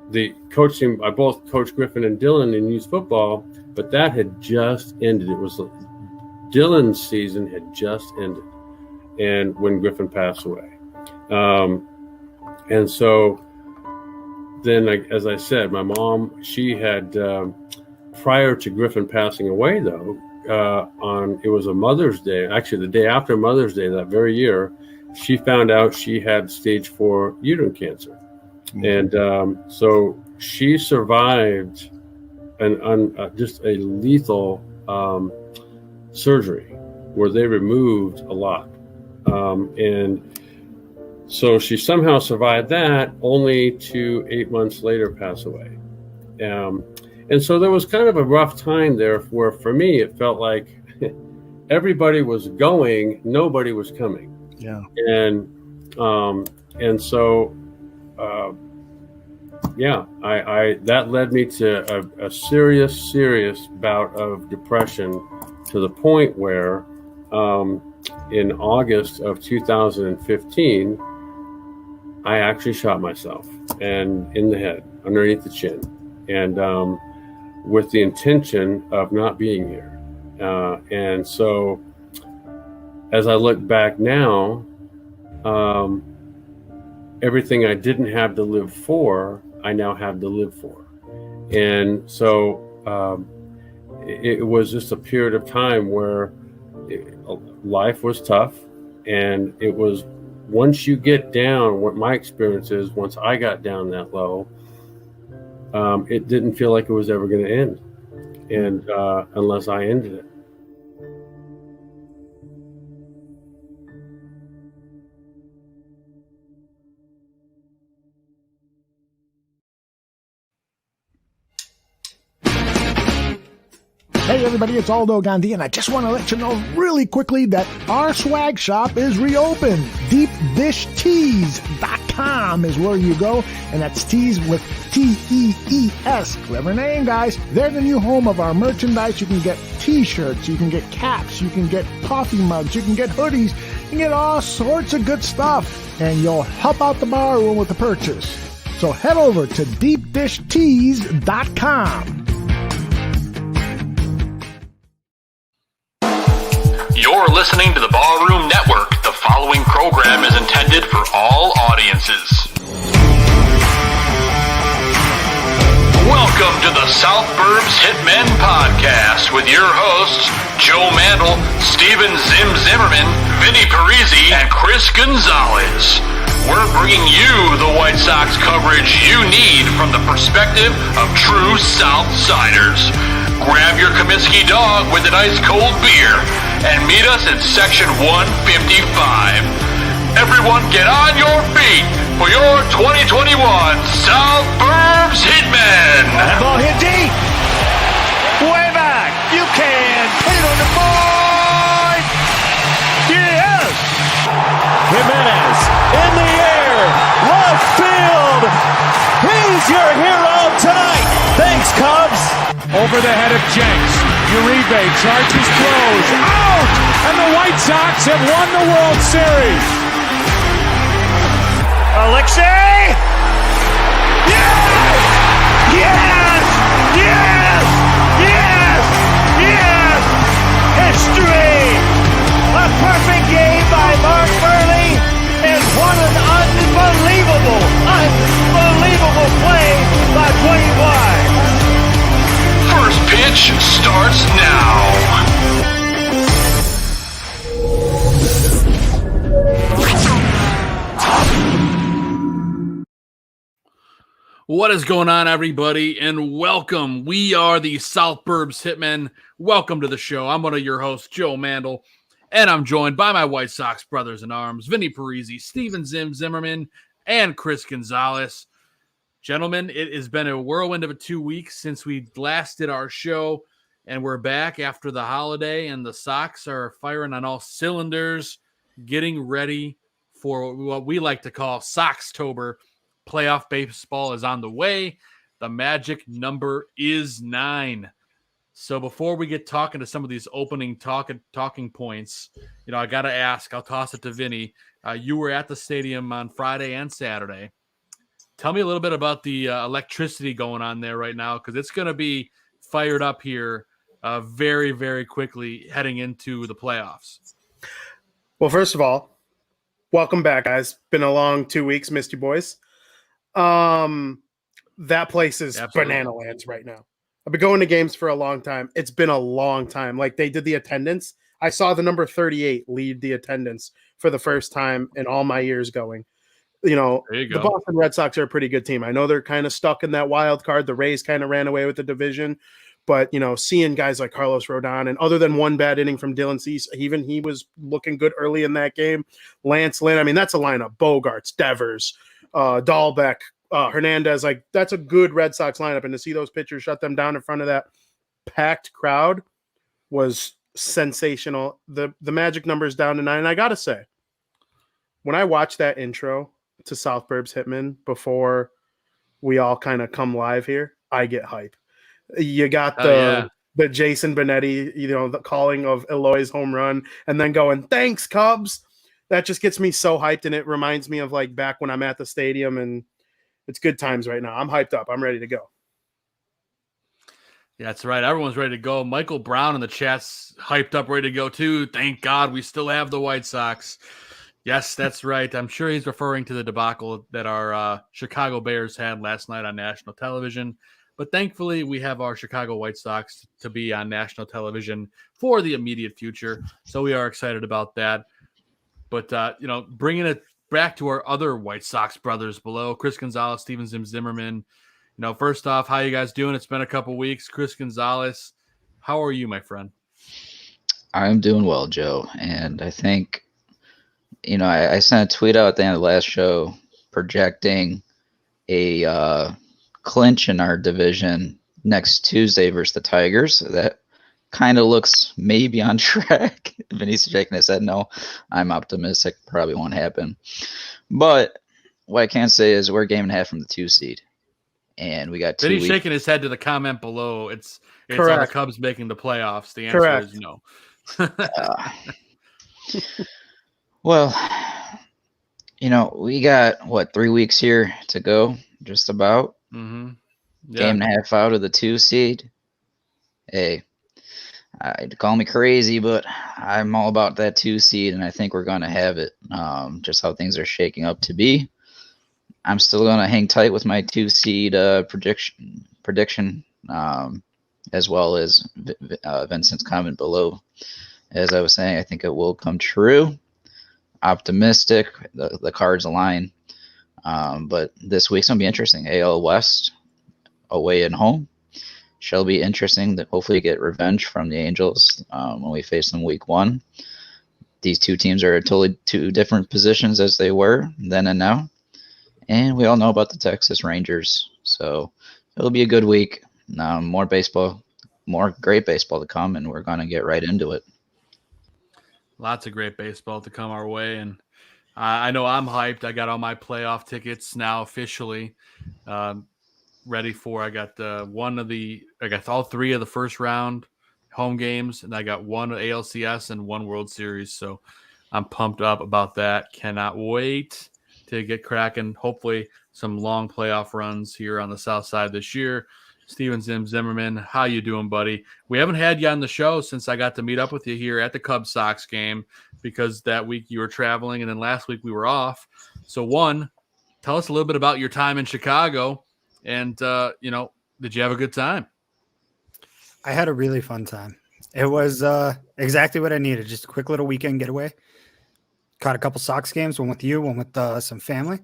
the coaching, I both coached Griffin and Dylan in youth football, but that had just ended. It was Dylan's season had just ended, and when Griffin passed away, and so then, as I said, my mom, she had prior to Griffin passing away, though, it was a Mother's Day, actually the day after Mother's Day that very year, she found out she had stage 4 uterine cancer. And so she survived just a lethal surgery where they removed a lot. And so she somehow survived that, only to 8 months later pass away. And so there was kind of a rough time there where, for me, it felt like everybody was going, nobody was coming. Yeah. And so, I that led me to a serious bout of depression, to the point where in August of 2015, I actually shot myself and in the head, underneath the chin, and with the intention of not being here. And so, as I look back now, everything I didn't have to live for, I now have to live for. And so it was just a period of time where life was tough. And it was, once you get down, what my experience is, once I got down that low, it didn't feel like it was ever going to end. And unless I ended it. Hey everybody, it's Aldo Gandhi, and I just want to let you know really quickly that our swag shop is reopened. DeepDishTees.com is where you go, and that's tees with T-E-E-S. Clever name, guys. They're the new home of our merchandise. You can get t-shirts, you can get caps, you can get coffee mugs, you can get hoodies, you can get all sorts of good stuff, and you'll help out the bar room with the purchase. So head over to DeepDishTees.com. You're listening to the Ballroom Network. The following program is intended for all audiences. Welcome to the South Burbs Hitmen podcast with your hosts, Joe Mandel, Steven Zim Zimmerman, Vinnie Parisi, and Chris Gonzalez. We're bringing you the White Sox coverage you need from the perspective of true Southsiders. Grab your Comiskey dog with an ice cold beer and meet us in section 155. Everyone get on your feet for your 2021 South Burbs Hitmen. That ball hit deep. Way back. You can put it on the board. Yes. Jimenez in the air. Left field. He's your hero tonight. Thanks, Cubs. Over the head of Jenks. Uribe charges, throws, out! And the White Sox have won the World Series. Alexei! Yes! Yes! Yes! Yes! Yes! History! A perfect game by Mark Burley, and what an unbelievable play by Dwayne White. First pitch starts now. What is going on, everybody, and welcome. We are the South Burbs Hitmen. Welcome to the show. I'm one of your hosts, Joe Mandel, and I'm joined by my White Sox brothers in arms, Vinnie Parisi, Steven Zim Zimmerman, and Chris Gonzalez. Gentlemen, it has been a whirlwind of 2 weeks since we last did our show, and we're back after the holiday, and the Sox are firing on all cylinders, getting ready for what we like to call Soxtober. Playoff baseball is on the way. The magic number is 9. So before we get talking to some of these opening talking points, I got to ask, I'll toss it to Vinny. You were at the stadium on Friday and Saturday. tell me a little bit about the electricity going on there right now, because it's going to be fired up here very, very quickly heading into the playoffs. Well, first of all, welcome back, guys. Been a long 2 weeks. Missed you, boys. That place is banana lands right now. I've been going to games for a long time. It's been a long time. Like, they did the attendance. I saw the number 38 lead the attendance for the first time in all my years going. The Boston Red Sox are a pretty good team. I know they're kind of stuck in that wild card. The Rays kind of ran away with the division. But, seeing guys like Carlos Rodon, and other than one bad inning from Dylan Cease, even he was looking good early in that game. Lance Lynn, I mean, that's a lineup. Bogarts, Devers, Dahlbeck, Hernandez. Like, that's a good Red Sox lineup. And to see those pitchers shut them down in front of that packed crowd was sensational. The magic number is down to 9. And I got to say, when I watched that intro to South Burbs Hitmen before we all kind of come live here, I get hype. You got the Jason Benetti, the calling of Eloy's home run, and then going, "Thanks, Cubs." That just gets me so hyped, and it reminds me of like back when I'm at the stadium, and it's good times right now. I'm hyped up. I'm ready to go. Yeah, that's right. Everyone's ready to go. Michael Brown in the chat's hyped up, ready to go too. Thank God we still have the White Sox. Yes, that's right. I'm sure he's referring to the debacle that our Chicago Bears had last night on national television. But thankfully, we have our Chicago White Sox to be on national television for the immediate future. So we are excited about that. But, bringing it back to our other White Sox brothers below, Chris Gonzalez, Steven Zimmerman. First off, how you guys doing? It's been a couple weeks. Chris Gonzalez, how are you, my friend? I'm doing well, Joe. And I think, I sent a tweet out at the end of the last show projecting a clinch in our division next Tuesday versus the Tigers. That kind of looks maybe on track. Vinny's shaking his head no. I'm optimistic. Probably won't happen. But what I can say is we're a game and a half from the 2 seed. And we got 2 weeks. Vinny's shaking his head to the comment below. It's Correct. Are the Cubs making the playoffs? The answer Correct. is no. Well, we got, 3 weeks here to go, just about. Mm-hmm. Yeah. Game and a half out of the 2 seed. Hey, call me crazy, but I'm all about that 2 seed, and I think we're going to have it, just how things are shaking up to be. I'm still going to hang tight with my 2 seed prediction, as well as Vincent's comment below. As I was saying, I think it will come true. Optimistic. The cards align. But this week's going to be interesting. AL West, away and home. Shall be interesting to hopefully get revenge from the Angels when we face them week 1. These two teams are totally 2 different positions as they were then and now. And we all know about the Texas Rangers. So it'll be a good week. More baseball, more great baseball to come, and we're going to get right into it. Lots of great baseball to come our way. And I know I'm hyped. I got all my playoff tickets now officially ready for. I got all 3 of the first round home games, and I got 1 ALCS and 1 World Series. So I'm pumped up about that. Cannot wait to get cracking. Hopefully some long playoff runs here on the South Side this year. Steven Zimmerman, how you doing, buddy? We haven't had you on the show since I got to meet up with you here at the Cubs Sox game, because that week you were traveling and then last week we were off. So tell us a little bit about your time in Chicago, and did you have a good time? I had a really fun time. It was exactly what I needed. Just a quick little weekend getaway. Caught a couple Sox games, one with you, one with some family.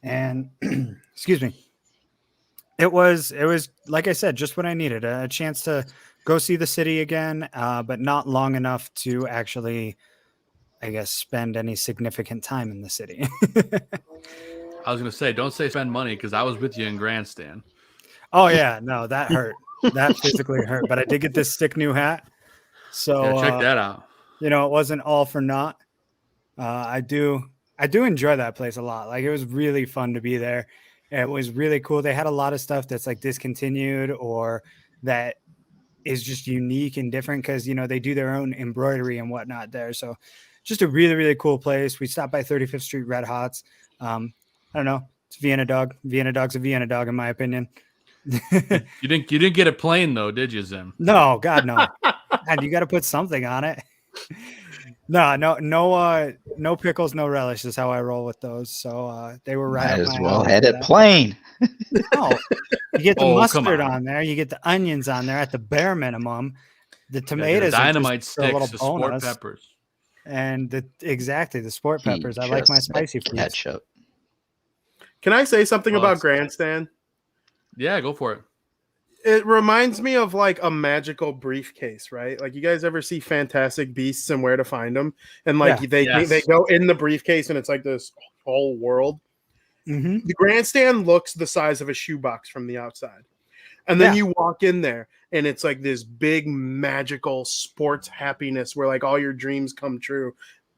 And excuse me. It was like I said, just what I needed, a chance to go see the city again, but not long enough to actually, I guess, spend any significant time in the city. I was going to say, don't say spend money, because I was with you in Grandstand. Oh, yeah. No, that hurt. That physically hurt. But I did get this sick new hat. So yeah, check that out. It wasn't all for naught. I do enjoy that place a lot. Like, it was really fun to be there. It was really cool. They had a lot of stuff that's like discontinued or that is just unique and different because, they do their own embroidery and whatnot there. So just a really, really cool place. We stopped by 35th Street Red Hots. I don't know. It's Vienna dog. Vienna dog's a Vienna dog, in my opinion. You didn't get it plain though, did you, Zim? No, God, no. God, you got to put something on it. No pickles, no relish is how I roll with those. So they were right. Might up as my well alley had for it that. plain. No, you get the Oh, come mustard on. on there. You get the onions on there at the bare minimum. The Yeah, tomatoes, are dynamite just a little sticks, the sport bonus. peppers. And the sport He peppers. I like my just spicy said foods. ketchup. Can I say something Well, about it's- Grandstand? Yeah, go for it. It reminds me of like a magical briefcase, right? Like you guys ever see Fantastic Beasts and Where to Find Them? And like Yes. they go in the briefcase and it's like this whole world. Mm-hmm. The Grandstand looks the size of a shoebox from the outside. And then Yeah. you walk in there and it's like this big magical sports happiness where like all your dreams come true.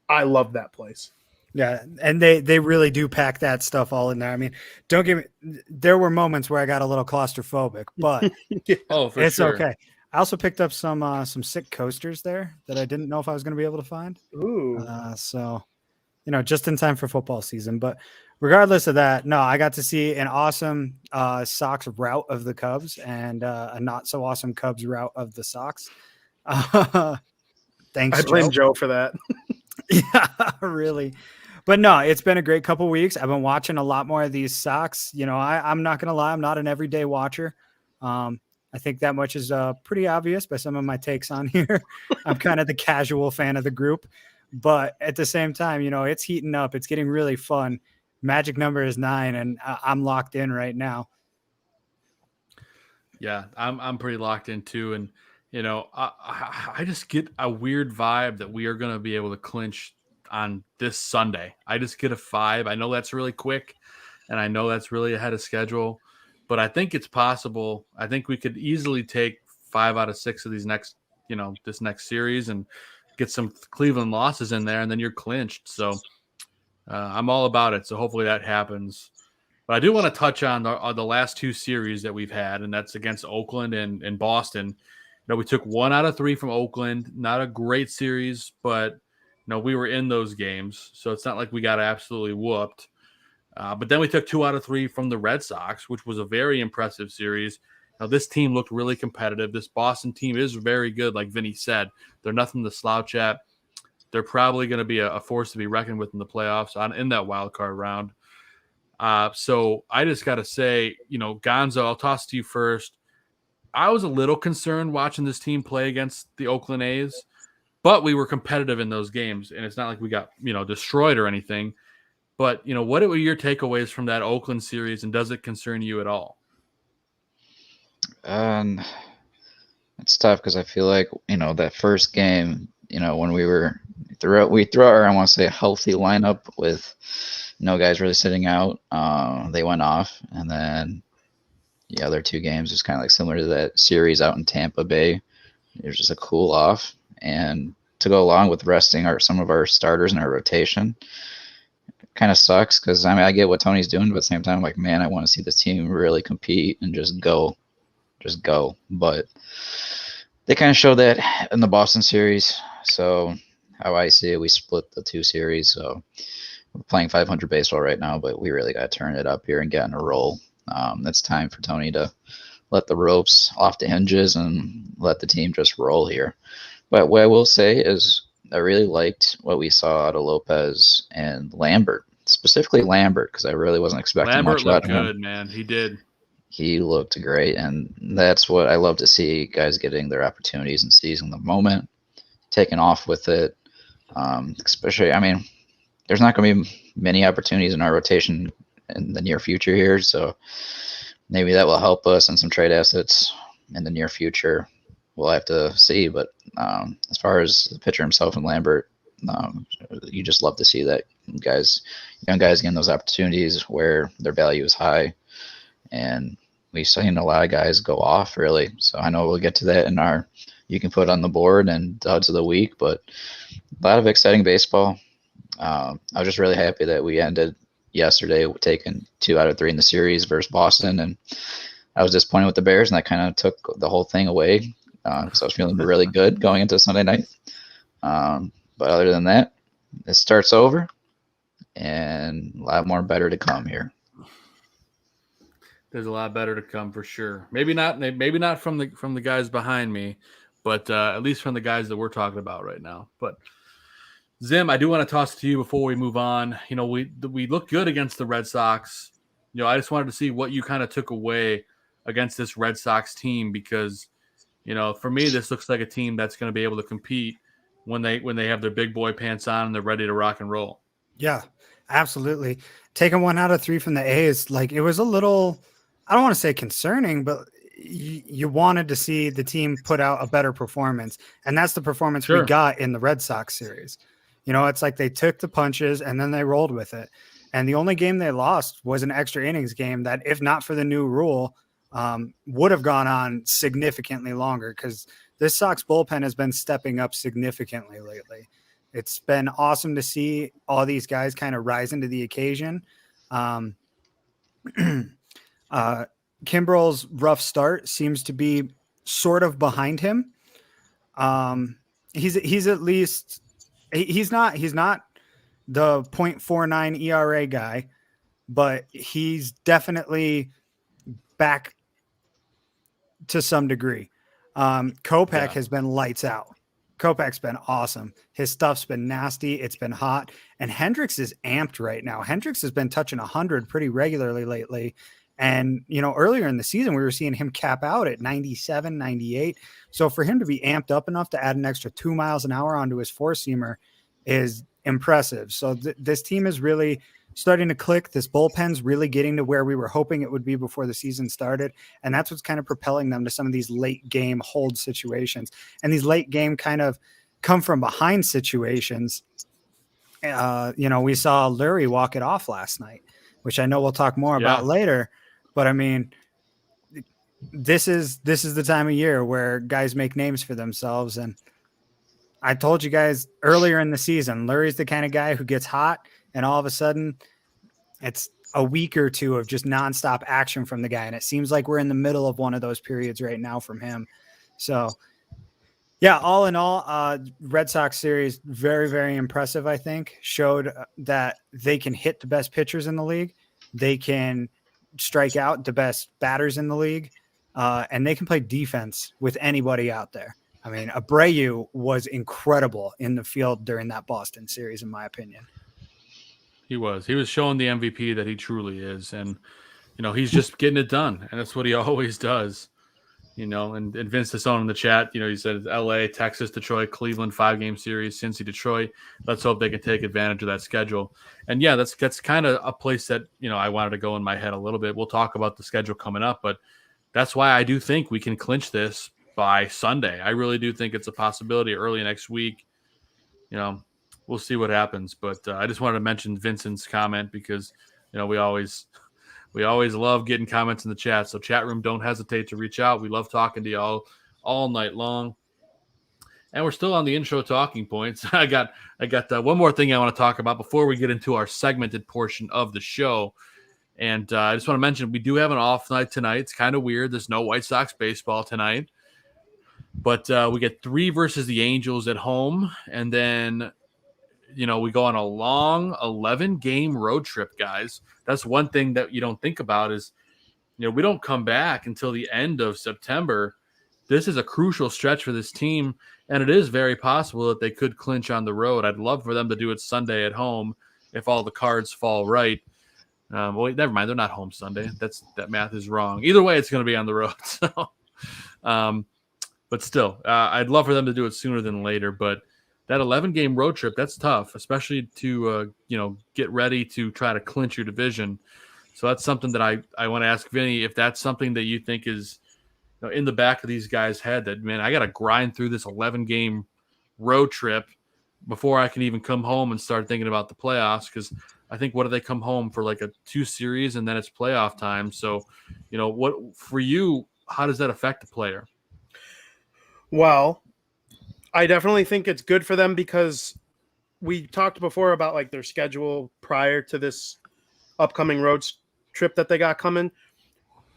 I love that place. Yeah, and they really do pack that stuff all in there. I mean, don't get me. There were moments where I got a little claustrophobic, but Oh, for it's sure. okay. I also picked up some sick coasters there that I didn't know if I was going to be able to find. Ooh. So, just in time for football season. But regardless of that, no, I got to see an awesome Sox route of the Cubs and a not so awesome Cubs route of the Sox. Thanks, I blame Joe for that. Yeah, really. But no, it's been a great couple weeks. I've been watching a lot more of these Sox. I'm not going to lie. I'm not an everyday watcher. I think that much is pretty obvious by some of my takes on here. I'm kind of the casual fan of the group. But at the same time, it's heating up. It's getting really fun. Magic number is 9, and I'm locked in right now. Yeah, I'm pretty locked in too, and I just get a weird vibe that we are going to be able to clinch on this Sunday. I just get a vibe. I know that's really quick, and I know that's really ahead of schedule, but I think it's possible. I think we could easily take 5 out of 6 of these this next series and get some Cleveland losses in there, and then you're clinched. So I'm all about it. So hopefully that happens. But I do want to touch on the last 2 series that we've had, and that's against Oakland and Boston. We took 1 out of 3 from Oakland. Not a great series, but we were in those games, so it's not like we got absolutely whooped. But then we took 2 out of 3 from the Red Sox, which was a very impressive series. Now, this team looked really competitive. This Boston team is very good, like Vinny said. They're nothing to slouch at. They're probably going to be a force to be reckoned with in the playoffs in that wild card round. So I just got to say, Gonzo, I'll toss to you first. I was a little concerned watching this team play against the Oakland A's, but we were competitive in those games, and it's not like we got, destroyed or anything. But, what were your takeaways from that Oakland series, and does it concern you at all? It's tough because I feel like, that first game, when we threw out our, I want to say, healthy lineup with no guys really sitting out. They went off, and then the other 2 games was kind of like similar to that series out in Tampa Bay. It was just a cool off, and to go along with resting some of our starters in our rotation, kind of sucks because I get what Tony's doing, but at the same time, I'm like, man, I want to see this team really compete and just go. But they kind of showed that in the Boston series. So how I see it, we split the 2 series. So we're playing 500 baseball right now, but we really got to turn it up here and get on a roll. It's time for Tony to let the ropes off the hinges and let the team just roll here. But what I will say is I really liked what we saw out of Lopez and Lambert, specifically Lambert, because I really wasn't expecting Lambert much out looked of him. good, man. He did. He looked great, and that's what I love to see, guys getting their opportunities and seizing the moment, taking off with it. Especially, there's not going to be many opportunities in our rotation in the near future here, so maybe that will help us in some trade assets in the near future. We'll have to see, but as far as the pitcher himself and Lambert, you just love to see that young guys getting those opportunities where their value is high, and we've seen a lot of guys go off, really. So I know we'll get to that in our you can put on the board and duds of the week, but a lot of exciting baseball. I was just really happy that we ended yesterday taking 2 out of 3 in the series versus Boston, and I was disappointed with the Bears, and that kind of took the whole thing away. So I was feeling really good going into Sunday night. But other than that, it starts over, and a lot more better to come here. There's a lot better to come for sure. Maybe not from the guys behind me, but at least from the guys that we're talking about right now. But Zim, I do want to toss to you before we move on. You know, we look good against the Red Sox. You know, I just wanted to see what you kind of took away against this Red Sox team, because, you know, for me, this looks like a team that's going to be able to compete when they have their big boy pants on and they're ready to rock and roll. Yeah, absolutely. Taking 1 out of 3 from the A's, like, it was a little, I don't want to say concerning, but you wanted to see the team put out a better performance. And that's the performance we got in the Red Sox series. You know, it's like they took the punches and then they rolled with it. And the only game they lost was an extra innings game that, if not for the new rule, would have gone on significantly longer, because this Sox bullpen has been stepping up significantly lately. It's been awesome to see all these guys kind of rise into the occasion. Kimbrel's rough start seems to be sort of behind him. He's at least he's not the 0.49 ERA guy, but he's definitely back to some degree. Kopech has been lights out. Kopech's been awesome. His stuff's been nasty. It's been hot. And Hendrix is amped right now. Hendrix has been touching 100 pretty regularly lately. And, you know, earlier in the season, we were seeing him cap out at 97, 98. So for him to be amped up enough to add an extra 2 miles an hour onto his four-seamer is impressive. So this team is really starting to click. This bullpen's really getting to where we were hoping it would be before the season started. And that's what's kind of propelling them to some of these late game hold situations. And these late game kind of come from behind situations. You know, we saw Lurie walk it off last night, which I know we'll talk more about later. But I mean, this is the time of year where guys make names for themselves. And I told you guys earlier in the season, Lurie's the kind of guy who gets hot, and all of a sudden it's a week or two of just nonstop action from the guy. And it seems like we're in the middle of one of those periods right now from him. So yeah, all in all, Red Sox series, very, very impressive. I think showed that they can hit the best pitchers in the league. They can strike out the best batters in the league. And they can play defense with anybody out there. I mean, Abreu was incredible in the field during that Boston series, in my opinion. He was showing the MVP that he truly is. And, you know, he's just getting it done. And that's what he always does, you know. And Vince Tassone in the chat, you know, he said LA, Texas, Detroit, Cleveland, 5-game series, Cincy, Detroit. Let's hope they can take advantage of that schedule. And yeah, that's kind of a place that, you know, I wanted to go in my head a little bit. We'll talk about the schedule coming up, but that's why I do think we can clinch this by Sunday. I really do think it's a possibility early next week. You know, we'll see what happens. But I just wanted to mention Vincent's comment because, you know, we always love getting comments in the chat. So chat room, don't hesitate to reach out. We love talking to y'all all night long. And we're still on the intro talking points. I got one more thing I want to talk about before we get into our segmented portion of the show. And I just want to mention, we do have an off night tonight. It's kind of weird. There's no White Sox baseball tonight. But we get 3 versus the Angels at home. And then, you know, we go on a long 11-game road trip, guys. That's one thing that you don't think about is, you know, we don't come back until the end of September. This is a crucial stretch for this team, and it is very possible that they could clinch on the road. I'd love for them to do it Sunday at home if all the cards fall right. Well, never mind. They're not home Sunday. That math is wrong. Either way, it's going to be on the road. So, but still, I'd love for them to do it sooner than later. But that 11-game road trip, that's tough, especially to, you know, get ready to try to clinch your division. So that's something that I want to ask Vinny, if that's something that you think is, you know, in the back of these guys' head, that, man, I got to grind through this 11-game road trip before I can even come home and start thinking about the playoffs. Because I think, what do they come home for, like a 2 series, and then it's playoff time. So, you know, what for you, how does that affect the player? Well, I definitely think it's good for them because we talked before about like their schedule prior to this upcoming road trip that they got coming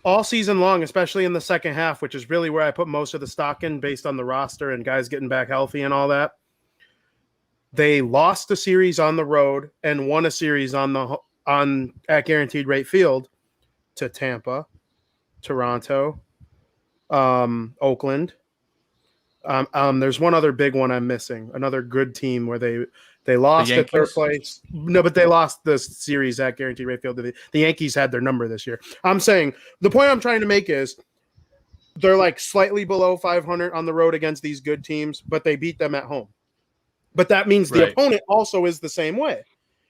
all season long, especially in the second half, which is really where I put most of the stock in based on the roster and guys getting back healthy and all that. They lost a series on the road and won a series at Guaranteed Rate Field to Tampa, Toronto, Oakland. There's one other big one I'm missing. Another good team where they lost at third place. No, but they lost the series at Guaranteed Rate Field. The Yankees had their number this year. I'm saying the point I'm trying to make is they're like slightly below 500 on the road against these good teams, but they beat them at home. But that means the opponent also is the same way.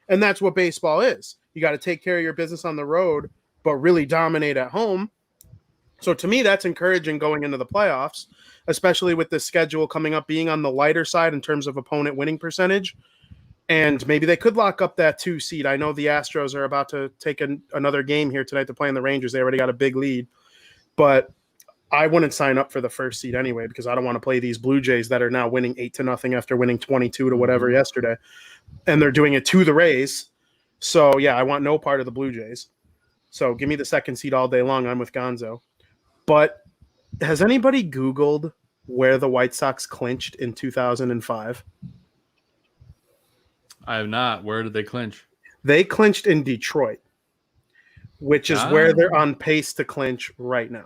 And that's what baseball is. You got to take care of your business on the road, but really dominate at home. So to me, that's encouraging going into the playoffs, especially with the schedule coming up being on the lighter side in terms of opponent winning percentage. And maybe they could lock up that 2 seed. I know the Astros are about to take another game here tonight to play in the Rangers. They already got a big lead. But I wouldn't sign up for the 1st seed anyway because I don't want to play these Blue Jays that are now winning 8-0 after winning 22 to whatever yesterday. And they're doing it to the Rays. So, yeah, I want no part of the Blue Jays. So give me the 2nd seed all day long. I'm with Gonzo. But has anybody Googled where the White Sox clinched in 2005? I have not. Where did they clinch? They clinched in Detroit, which is where they're on pace to clinch right now.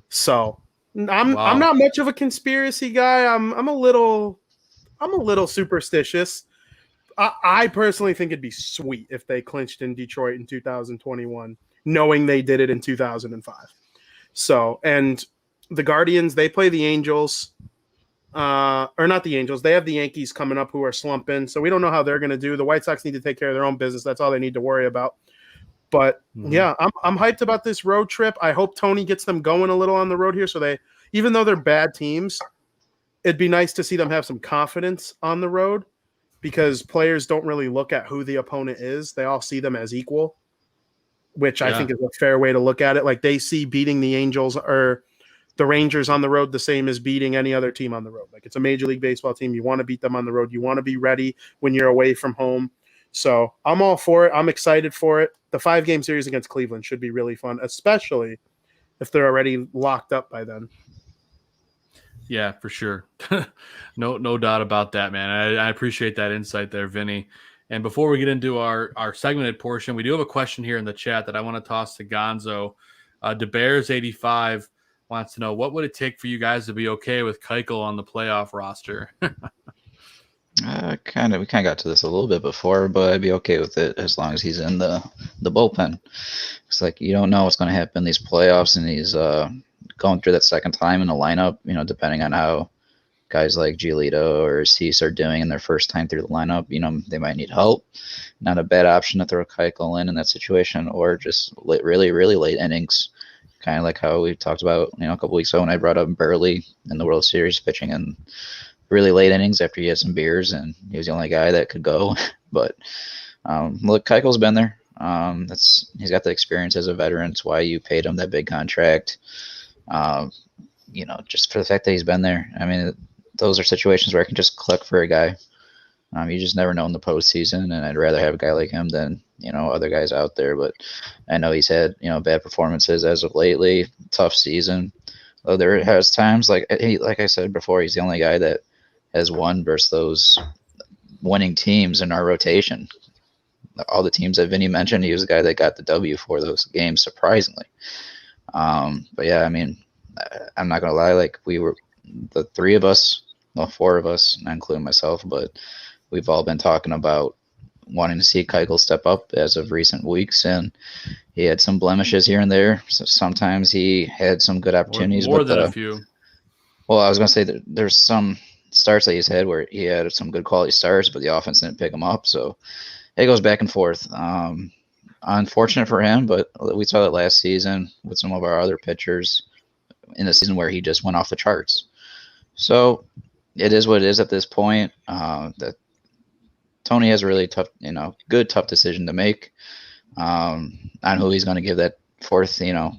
So I'm not much of a conspiracy guy. I'm a little superstitious. I personally think it'd be sweet if they clinched in Detroit in 2021, knowing they did it in 2005. So, and the Guardians, they play the Angels, or not the Angels. They have the Yankees coming up who are slumping. So we don't know how they're going to do. The White Sox need to take care of their own business. That's all they need to worry about. But yeah, I'm hyped about this road trip. I hope Tony gets them going a little on the road here. So even though they're bad teams, it'd be nice to see them have some confidence on the road because players don't really look at who the opponent is. They all see them as equal, which I think is a fair way to look at it. Like they see beating the Angels or the Rangers on the road the same as beating any other team on the road. Like it's a Major League Baseball team. You want to beat them on the road. You want to be ready when you're away from home. So I'm all for it. I'm excited for it. The 5-game series against Cleveland should be really fun, especially if they're already locked up by then. Yeah, for sure. No doubt about that, man. I appreciate that insight there, Vinny. And before we get into our segmented portion, we do have a question here in the chat that I want to toss to Gonzo. DeBears85 wants to know, what would it take for you guys to be okay with Keuchel on the playoff roster? We kind of got to this a little bit before, but I'd be okay with it as long as he's in the bullpen. It's like you don't know what's going to happen in these playoffs, and he's going through that second time in the lineup. You know, depending on how guys like Giolito or Cease are doing in their first time through the lineup, you know, they might need help. Not a bad option to throw Keuchel in that situation, or just really, really late innings, kind of like how we talked about, you know, a couple weeks ago when I brought up Burley in the World Series pitching in really late innings after he had some beers and he was the only guy that could go. But look, Keuchel's been there. He's got the experience as a veteran. It's why you paid him that big contract. You know, just for the fact that he's been there. I mean, those are situations where I can just click for a guy. You just never know in the postseason, and I'd rather have a guy like him than, you know, other guys out there. But I know he's had, you know, bad performances as of lately, tough season. Though there has times, like I said before, he's the only guy that has won versus those winning teams in our rotation. All the teams that Vinny mentioned, he was the guy that got the W for those games, surprisingly. But yeah, I mean, I'm not gonna lie, like we were the 4 of us, not including myself, but we've all been talking about wanting to see Keuchel step up as of recent weeks, and he had some blemishes here and there. So sometimes he had some good opportunities. More than a few. Well, I was gonna say that there's some starts that he's had where he had some good quality starts, but the offense didn't pick him up. So it goes back and forth. Unfortunate for him, but we saw that last season with some of our other pitchers in the season where he just went off the charts. So it is what it is at this point. That Tony has a really tough decision to make on who he's going to give that 4th, you know,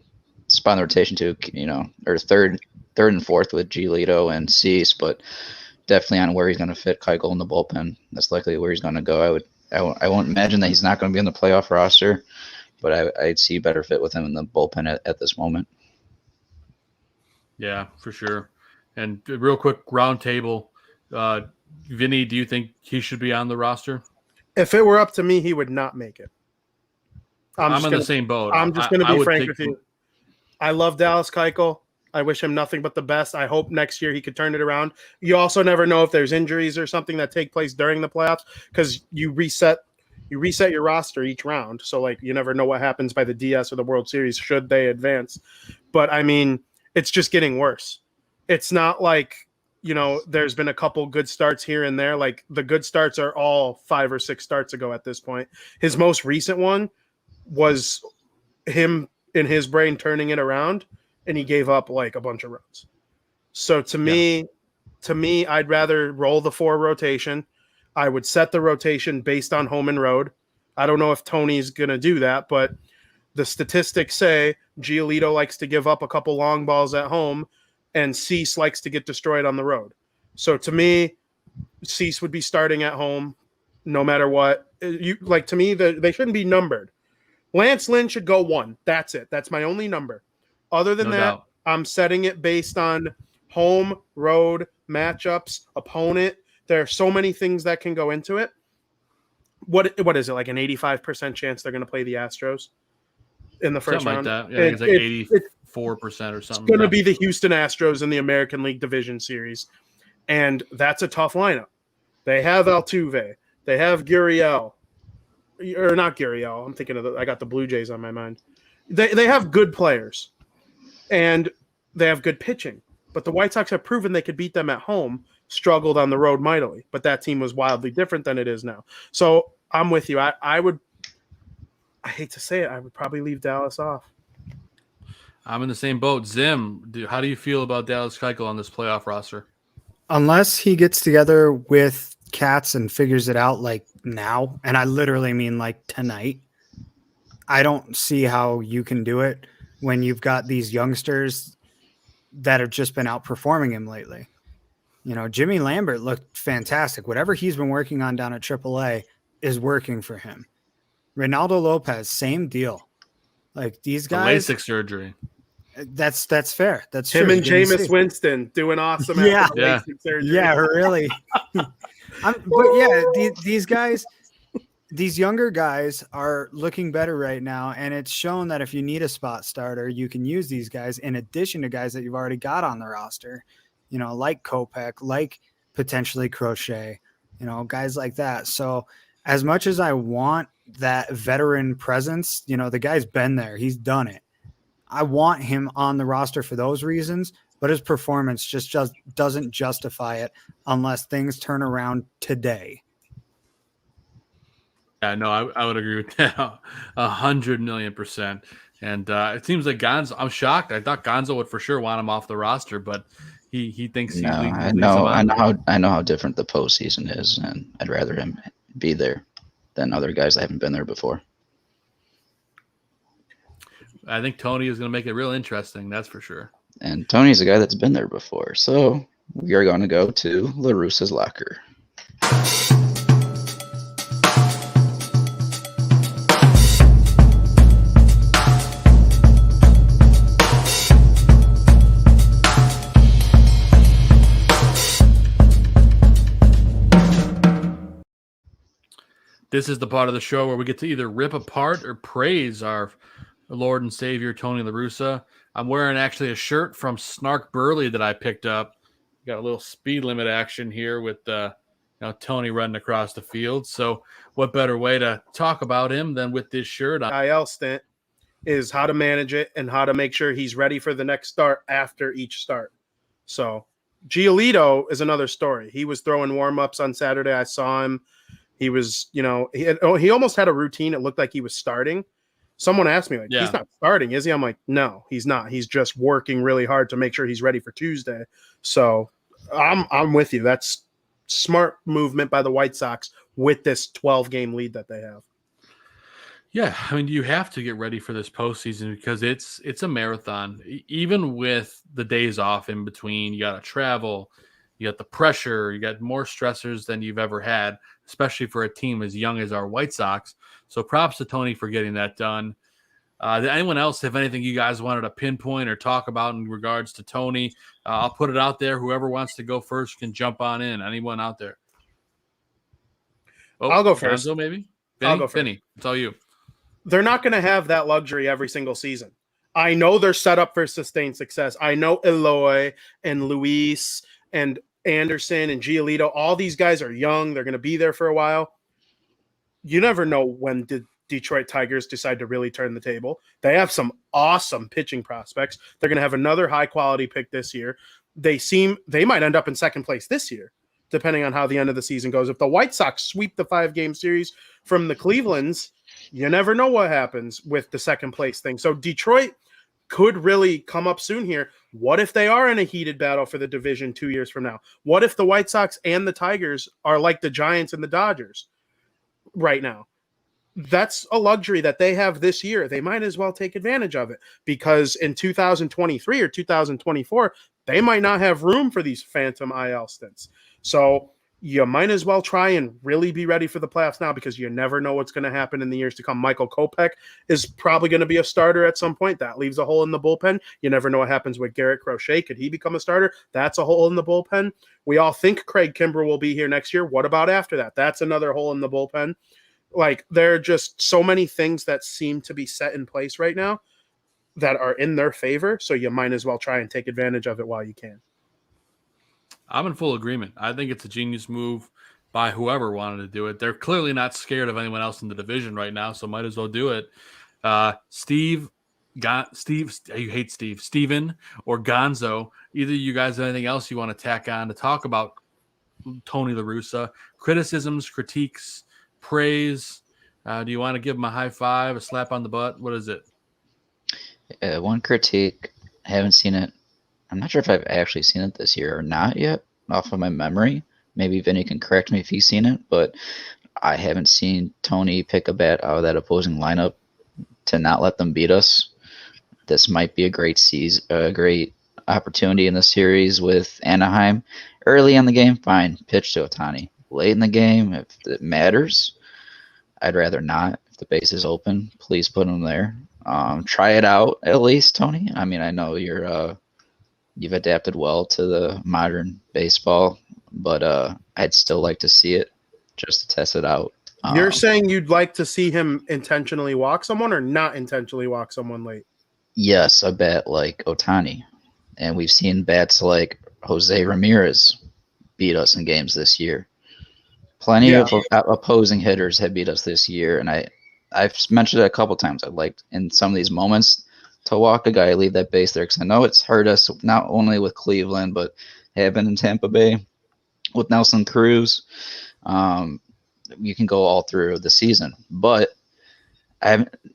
spot in the rotation to, you know, or third and 4th with Giolito and Cease, but definitely on where he's going to fit Keuchel in the bullpen. That's likely where he's going to go. I won't imagine that he's not going to be in the playoff roster, but I'd see better fit with him in the bullpen at this moment. Yeah, for sure. And real quick, round table. Vinny, do you think he should be on the roster? If it were up to me, he would not make it. I'm in the same boat. I'm just going to be frank with you. I love Dallas Keuchel. I wish him nothing but the best. I hope next year he could turn it around. You also never know if there's injuries or something that take place during the playoffs because you reset your roster each round. So like you never know what happens by the DS or the World Series should they advance. But I mean, it's just getting worse. It's not like, there's been a couple good starts here and there. Like the good starts are all 5 or 6 starts ago at this point. His most recent one was him in his brain turning it around, and he gave up like a bunch of runs. So to me, I'd rather roll the 4 rotation. I would set the rotation based on home and road. I don't know if Tony's going to do that, but the statistics say Giolito likes to give up a couple long balls at home, and Cease likes to get destroyed on the road. So to me, Cease would be starting at home no matter what. To me, they shouldn't be numbered. Lance Lynn should go 1. That's it. That's my only number. Other than that, I'm setting it based on home, road, matchups, opponent. There are so many things that can go into it. What is it, like an 85% chance they're going to play the Astros in the first round? Something like that. Yeah, it's like 84% or something. It's going to be the Houston Astros in the American League Division Series, and that's a tough lineup. They have Altuve. They have Gurriel. Or not Gurriel. I'm thinking I got the Blue Jays on my mind. They have good players, and they have good pitching. But the White Sox have proven they could beat them at home, struggled on the road mightily. But that team was wildly different than it is now. So I'm with you. I hate to say it, I would probably leave Dallas off. I'm in the same boat. Zim, how do you feel about Dallas Keuchel on this playoff roster? Unless he gets together with Katz and figures it out like now, and I literally mean like tonight, I don't see how you can do it when you've got these youngsters that have just been outperforming him lately. Jimmy Lambert looked fantastic. Whatever he's been working on down at AAA is working for him. Reynaldo Lopez, same deal. Like these guys, LASIK surgery. That's fair. That's him true. and Jameis Winston doing awesome. Yeah, after the LASIK surgery. Yeah, really. These guys, these younger guys are looking better right now, and it's shown that if you need a spot starter, you can use these guys in addition to guys that you've already got on the roster. Like Kopech, like potentially Crochet, guys like that. So as much as I want that veteran presence, the guy's been there, he's done it. I want him on the roster for those reasons, but his performance just doesn't justify it unless things turn around today. Yeah, no, I would agree with that 100,000,000%. And it seems like Gonzo. I'm shocked. I thought Gonzo would for sure want him off the roster, but he thinks no. I know how different the postseason is, and I'd rather him be there than other guys that haven't been there before. I think Tony is going to make it real interesting. That's for sure. And Tony's a guy that's been there before. So we are going to go to La Russa's locker. This is the part of the show where we get to either rip apart or praise our Lord and Savior, Tony La Russa. I'm wearing actually a shirt from Snark Burley that I picked up. Got a little speed limit action here with Tony running across the field. So what better way to talk about him than with this shirt? IL stint is how to manage it and how to make sure he's ready for the next start after each start. So Giolito is another story. He was throwing warm-ups on Saturday. I saw him. He was, he almost had a routine. It looked like he was starting. Someone asked me, he's not starting, is he? I'm like, no, he's not. He's just working really hard to make sure he's ready for Tuesday. So I'm with you. That's smart movement by the White Sox with this 12-game lead that they have. Yeah, I mean, you have to get ready for this postseason because it's a marathon. Even with the days off in between, you got to travel, you got the pressure, you got more stressors than you've ever had, especially for a team as young as our White Sox. So props to Tony for getting that done. Did anyone else have anything you guys wanted to pinpoint or talk about in regards to Tony? I'll put it out there. Whoever wants to go first can jump on in. Anyone out there? Oh, I'll go first. Gonzo, maybe? I'll go first. Vinny, it's all you. They're not going to have that luxury every single season. I know they're set up for sustained success. I know Eloy and Luis and Anderson and Giolito, all these guys are young. They're going to be there for a while. You never know when the Detroit Tigers decide to really turn the table. They have some awesome pitching prospects. They're going to have another high-quality pick this year. They might end up in second place this year, depending on how the end of the season goes. If the White Sox sweep the 5-game series from the Clevelands, you never know what happens with the second place thing. So Detroit could really come up soon here. What if they are in a heated battle for the division 2 years from now? What if the White Sox and the Tigers are like the Giants and the Dodgers right now? That's a luxury that they have this year. They might as well take advantage of it, because in 2023 or 2024, they might not have room for these phantom IL stints. So you might as well try and really be ready for the playoffs now, because you never know what's going to happen in the years to come. Michael Kopech is probably going to be a starter at some point. That leaves a hole in the bullpen. You never know what happens with Garrett Crochet. Could he become a starter? That's a hole in the bullpen. We all think Craig Kimbrell will be here next year. What about after that? That's another hole in the bullpen. Like, there are just so many things that seem to be set in place right now that are in their favor. So you might as well try and take advantage of it while you can. I'm in full agreement. I think it's a genius move by whoever wanted to do it. They're clearly not scared of anyone else in the division right now, so might as well do it. Steven or Gonzo, either you guys have anything else you want to tack on to talk about Tony La Russa? Criticisms, critiques, praise? Do you want to give him a high five, a slap on the butt? What is it? One critique. Haven't seen it. I'm not sure if I've actually seen it this year or not yet, off of my memory. Maybe Vinny can correct me if he's seen it, but I haven't seen Tony pick a bat out of that opposing lineup to not let them beat us. This might be a great great opportunity in the series with Anaheim. Early in the game, fine, pitch to Ohtani. Late in the game, if it matters, I'd rather not. If the base is open, please put him there. Try it out at least, Tony. I mean, I know you've adapted well to the modern baseball, but I'd still like to see it just to test it out. You're saying you'd like to see him intentionally walk someone or not intentionally walk someone late? Yes, a bat like Ohtani. And we've seen bats like Jose Ramirez beat us in games this year. Plenty of opposing hitters have beat us this year, and I've mentioned it a couple times. I'd like in some of these moments to walk a guy, leave that base there, because I know it's hurt us not only with Cleveland, but happened in Tampa Bay with Nelson Cruz. You can go all through the season, but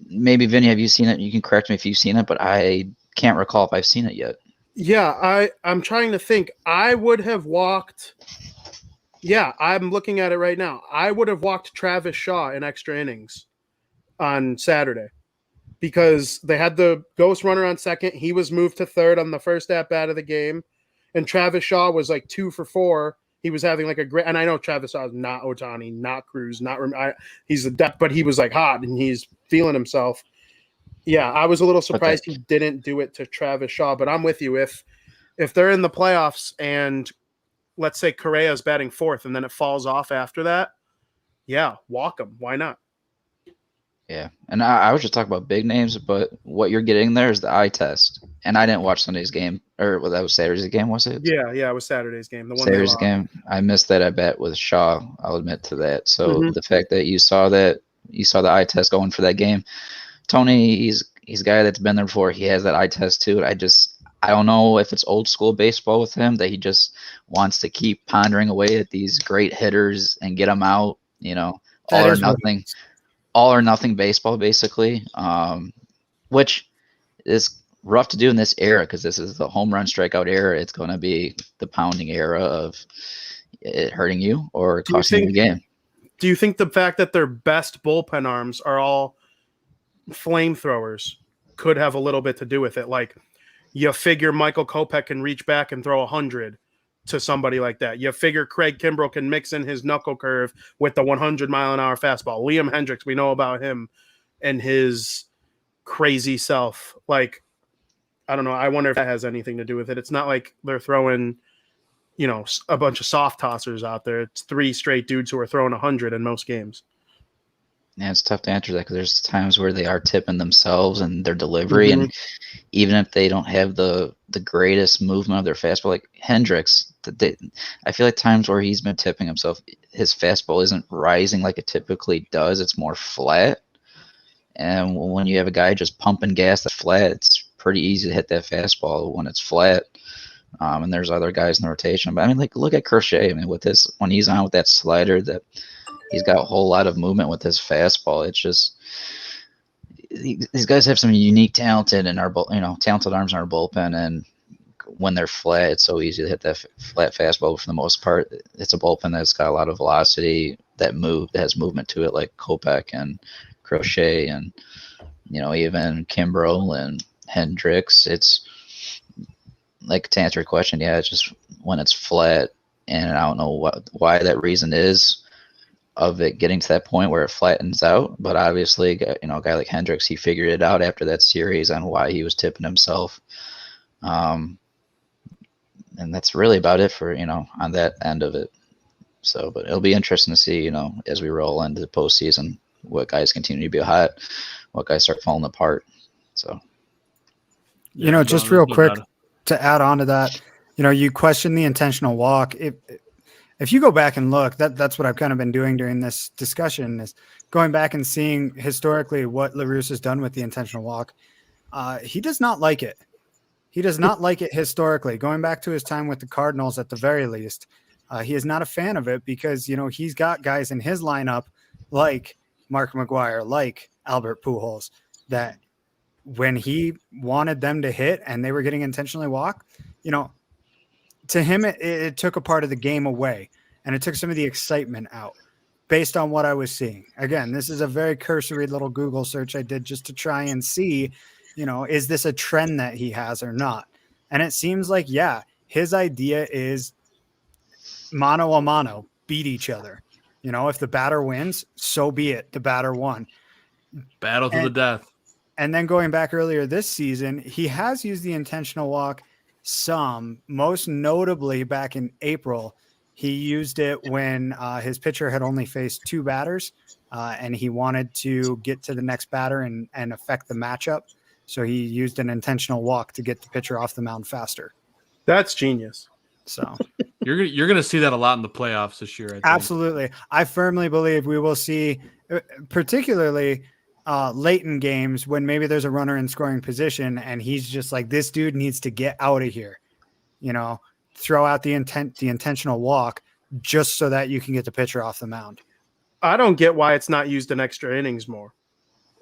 maybe Vinny, have you seen it? You can correct me if you've seen it, but I can't recall if I've seen it yet. Yeah, I'm trying to think. I would have walked. Yeah, I'm looking at it right now. I would have walked Travis Shaw in extra innings on Saturday, because they had the ghost runner on second. He was moved to third on the first at-bat of the game, and Travis Shaw was like 2 for 4. He was having like a great – and I know Travis Shaw is not Ohtani, not Cruz, he's a depth, but he was like hot, and he's feeling himself. Yeah, I was a little surprised he didn't do it to Travis Shaw, but I'm with you. If they're in the playoffs and let's say Correa's batting fourth and then it falls off after that, yeah, walk him. Why not? Yeah, and I was just talking about big names, but what you're getting there is the eye test. And I didn't watch Sunday's game, or that was Saturday's game, was it? Yeah, it was Saturday's game. The one Saturday's game. I missed that, I bet, with Shaw. I'll admit to that. So the fact that you saw the eye test going for that game, Tony, he's a guy that's been there before. He has that eye test too. I don't know if it's old school baseball with him, that he just wants to keep pondering away at these great hitters and get them out. All or nothing baseball, basically, which is rough to do in this era, because this is the home run strikeout era. It's going to be the pounding era of it hurting you or costing you the game. Do you think the fact that their best bullpen arms are all flamethrowers could have a little bit to do with it? Like, you figure Michael Kopech can reach back and throw 100 to somebody like that. You figure Craig Kimbrell can mix in his knuckle curve with the 100-mile-an-hour fastball. Liam Hendrix, we know about him and his crazy self. Like, I don't know. I wonder if that has anything to do with it. It's not like they're throwing, a bunch of soft tossers out there. It's 3 straight dudes who are throwing 100 in most games. Yeah, it's tough to answer that because there's times where they are tipping themselves and their delivery, and even if they don't have the greatest movement of their fastball, like Hendrix, I feel like times where he's been tipping himself, his fastball isn't rising like it typically does. It's more flat. And when you have a guy just pumping gas that's flat, it's pretty easy to hit that fastball when it's flat. And there's other guys in the rotation. But I mean, like, look at Crochet. I mean, when he's on with that slider, that he's got a whole lot of movement with his fastball. It's just these guys have some unique talented arms in our bullpen, and when they're flat, it's so easy to hit that flat fastball. But for the most part, it's a bullpen that's got a lot of velocity, that has movement to it, like Kopech and Crochet and even Kimbrel and Hendrix. It's like, to answer your question, yeah, it's just when it's flat, and I don't know why that reason is of it getting to that point where it flattens out. But obviously, a guy like Hendrix, he figured it out after that series on why he was tipping himself. And that's really about it for, on that end of it. So, but it'll be interesting to see, as we roll into the postseason, what guys continue to be hot, what guys start falling apart. So, just real quick to add on to that, you question the intentional walk. If you go back and look, that's what I've kind of been doing during this discussion, is going back and seeing historically what La Russa has done with the intentional walk. He does not like it. He does not like it historically. Going back to his time with the Cardinals, at the very least, he is not a fan of it because, he's got guys in his lineup like Mark McGwire, like Albert Pujols, that when he wanted them to hit and they were getting intentionally walked, to him, it took a part of the game away, and it took some of the excitement out based on what I was seeing. Again, this is a very cursory little Google search I did just to try and see, is this a trend that he has or not? And it seems like, yeah, his idea is mano a mano, beat each other. If the batter wins, so be it. The batter won. Battle to the death. And then going back earlier this season, he has used the intentional walk some, most notably back in April. He used it when his pitcher had only faced two batters, and he wanted to get to the next batter and affect the matchup. So he used an intentional walk to get the pitcher off the mound faster. That's genius. So you're gonna see that a lot in the playoffs this year. I think. Absolutely. I firmly believe we will see, particularly late in games when maybe there's a runner in scoring position and he's just like, this dude needs to get out of here, throw out the intentional walk just so that you can get the pitcher off the mound. I don't get why it's not used in extra innings more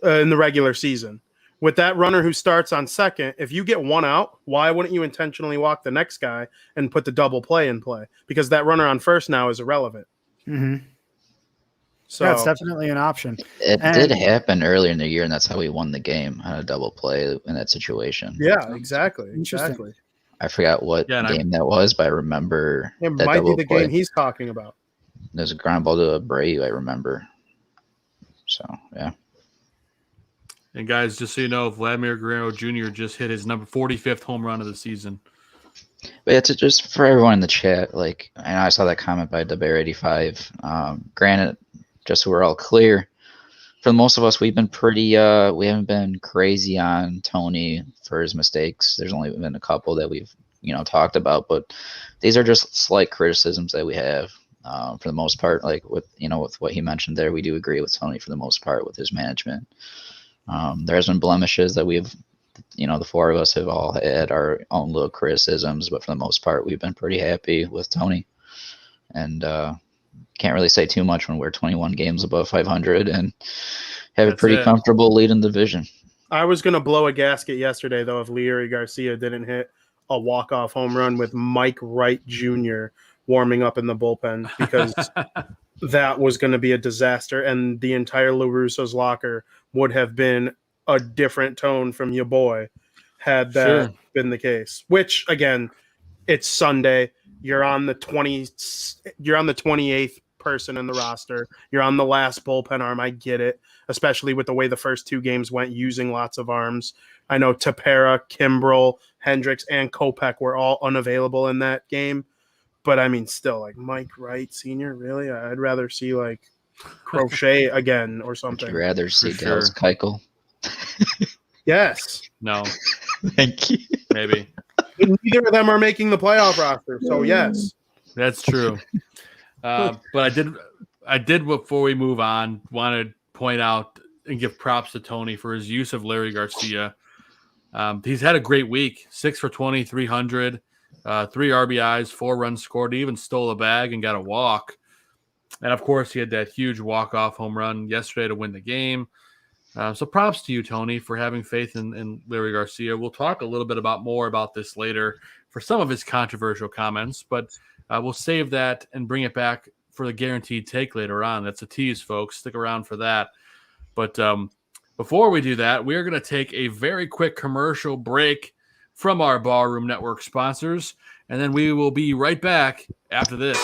in the regular season. With that runner who starts on second, if you get one out, why wouldn't you intentionally walk the next guy and put the double play in play? Because that runner on first now is irrelevant. Mm-hmm. So yeah, it's definitely an option. It did happen earlier in the year, and that's how we won the game on a double play in that situation. Yeah, exactly. I forgot what game that was, but I remember it that might be the play. game he's talking about. There's a ground ball to Abreu, I remember. So, yeah. And guys, just so you know, Vladimir Guerrero Jr. just hit his number 45th home run of the season. But yeah, just for everyone in the chat, like, I know I saw that comment by DeBear85. Granted, just so we're all clear, for most of us, we've been pretty, we haven't been crazy on Tony for his mistakes. There's only been a couple that we've, talked about, but these are just slight criticisms that we have. For the most part, like with what he mentioned there, we do agree with Tony for the most part with his management. There's been blemishes that we've, the four of us have all had our own little criticisms, but for the most part, we've been pretty happy with Tony. And can't really say too much when we're 21 games above 500 and have a pretty comfortable lead in the division. I was going to blow a gasket yesterday, though, if Leury Garcia didn't hit a walk-off home run with Mike Wright Jr. warming up in the bullpen, because that was going to be a disaster, and the entire La Russa's locker would have been a different tone from your boy had that been the case. Which, again, it's Sunday. You're on the 28th person in the roster. You're on the last bullpen arm. I get it, especially with the way the first two games went, using lots of arms. I know Tepera, Kimbrel, Hendrix, and Kopech were all unavailable in that game. But I mean, still, like Mike Wright Sr., really? I'd rather see like crochet again or Would something. you rather see For Dallas sure. Keuchel? Yes. No, Thank you. maybe. Neither of them are making the playoff roster, so yes. That's true. But I did before we move on, want to point out and give props to Tony for his use of Larry Garcia. He's had a great week, 6 for 20, 300, 3 RBIs, 4 runs scored. He even stole a bag and got a walk. And of course, he had that huge walk-off home run yesterday to win the game. So props to you, Tony, for having faith in Larry Garcia. We'll talk a little bit more about this later for some of his controversial comments, but we'll save that and bring it back for the guaranteed take later on. That's a tease, folks. Stick around for that. But before we do that, we are going to take a very quick commercial break from our Barroom Network sponsors, and then we will be right back after this.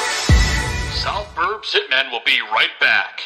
South Burbs Hitmen will be right back.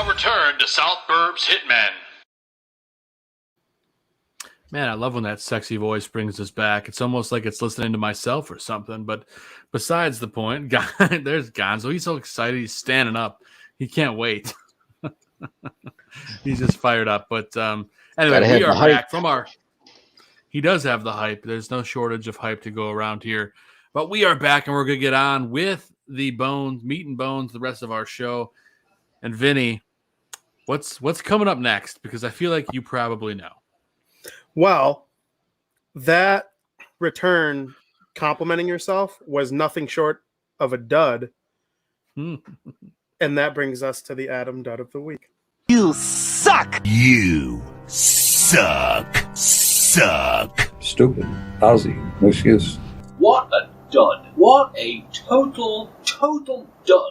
Return to South Burbs Hitmen. Man, I love when that sexy voice brings us back. It's almost like it's listening to myself or something. But besides the point, there's Gonzo. He's so excited. He's standing up. He can't wait. He's just fired up. But anyway, we are back from our – he does have the hype. There's no shortage of hype to go around here. But we are back, and we're going to get on with the meat and bones, the rest of our show. And Vinny, what's coming up next? Because I feel like you probably know. Well, that return complimenting yourself was nothing short of a dud. And that brings us to the Adam Dud of the Week. You suck! You suck. Suck. Stupid. Lousy. No excuse. What a dud. What a total dud.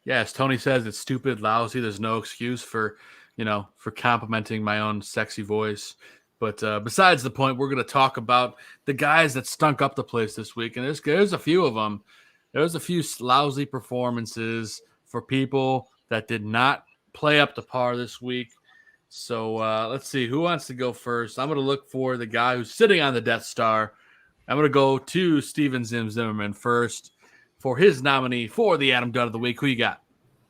Yes, Tony says it's stupid, lousy. There's no excuse for complimenting my own sexy voice. But besides the point, we're going to talk about the guys that stunk up the place this week. And there's a few of them. There's a few lousy performances for people that did not play up to par this week. So let's see. Who wants to go first? I'm going to look for the guy who's sitting on the Death Star. I'm going to go to Steven Zimmerman first for his nominee for the Adam Dud of the Week. Who you got?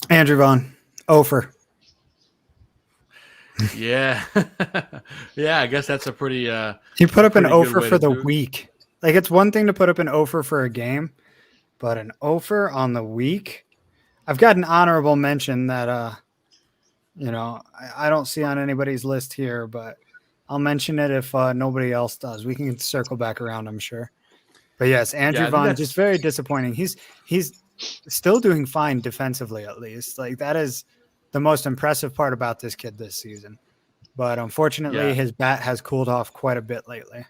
Andrew Vaughn. Ofer. Yeah. Yeah, I guess that's a pretty He put up an pretty good offer way for to the do it. week. Like, it's one thing to put up an offer for a game, but an offer on the week. I've got an honorable mention that I don't see on anybody's list here, but I'll mention it if nobody else does. We can circle back around, I'm sure. But yes, Andrew I think Vaughn, that's just very disappointing. He's still doing fine defensively, at least. Like, that is the most impressive part about this kid this season. But unfortunately, Yeah. his bat has cooled off quite a bit lately.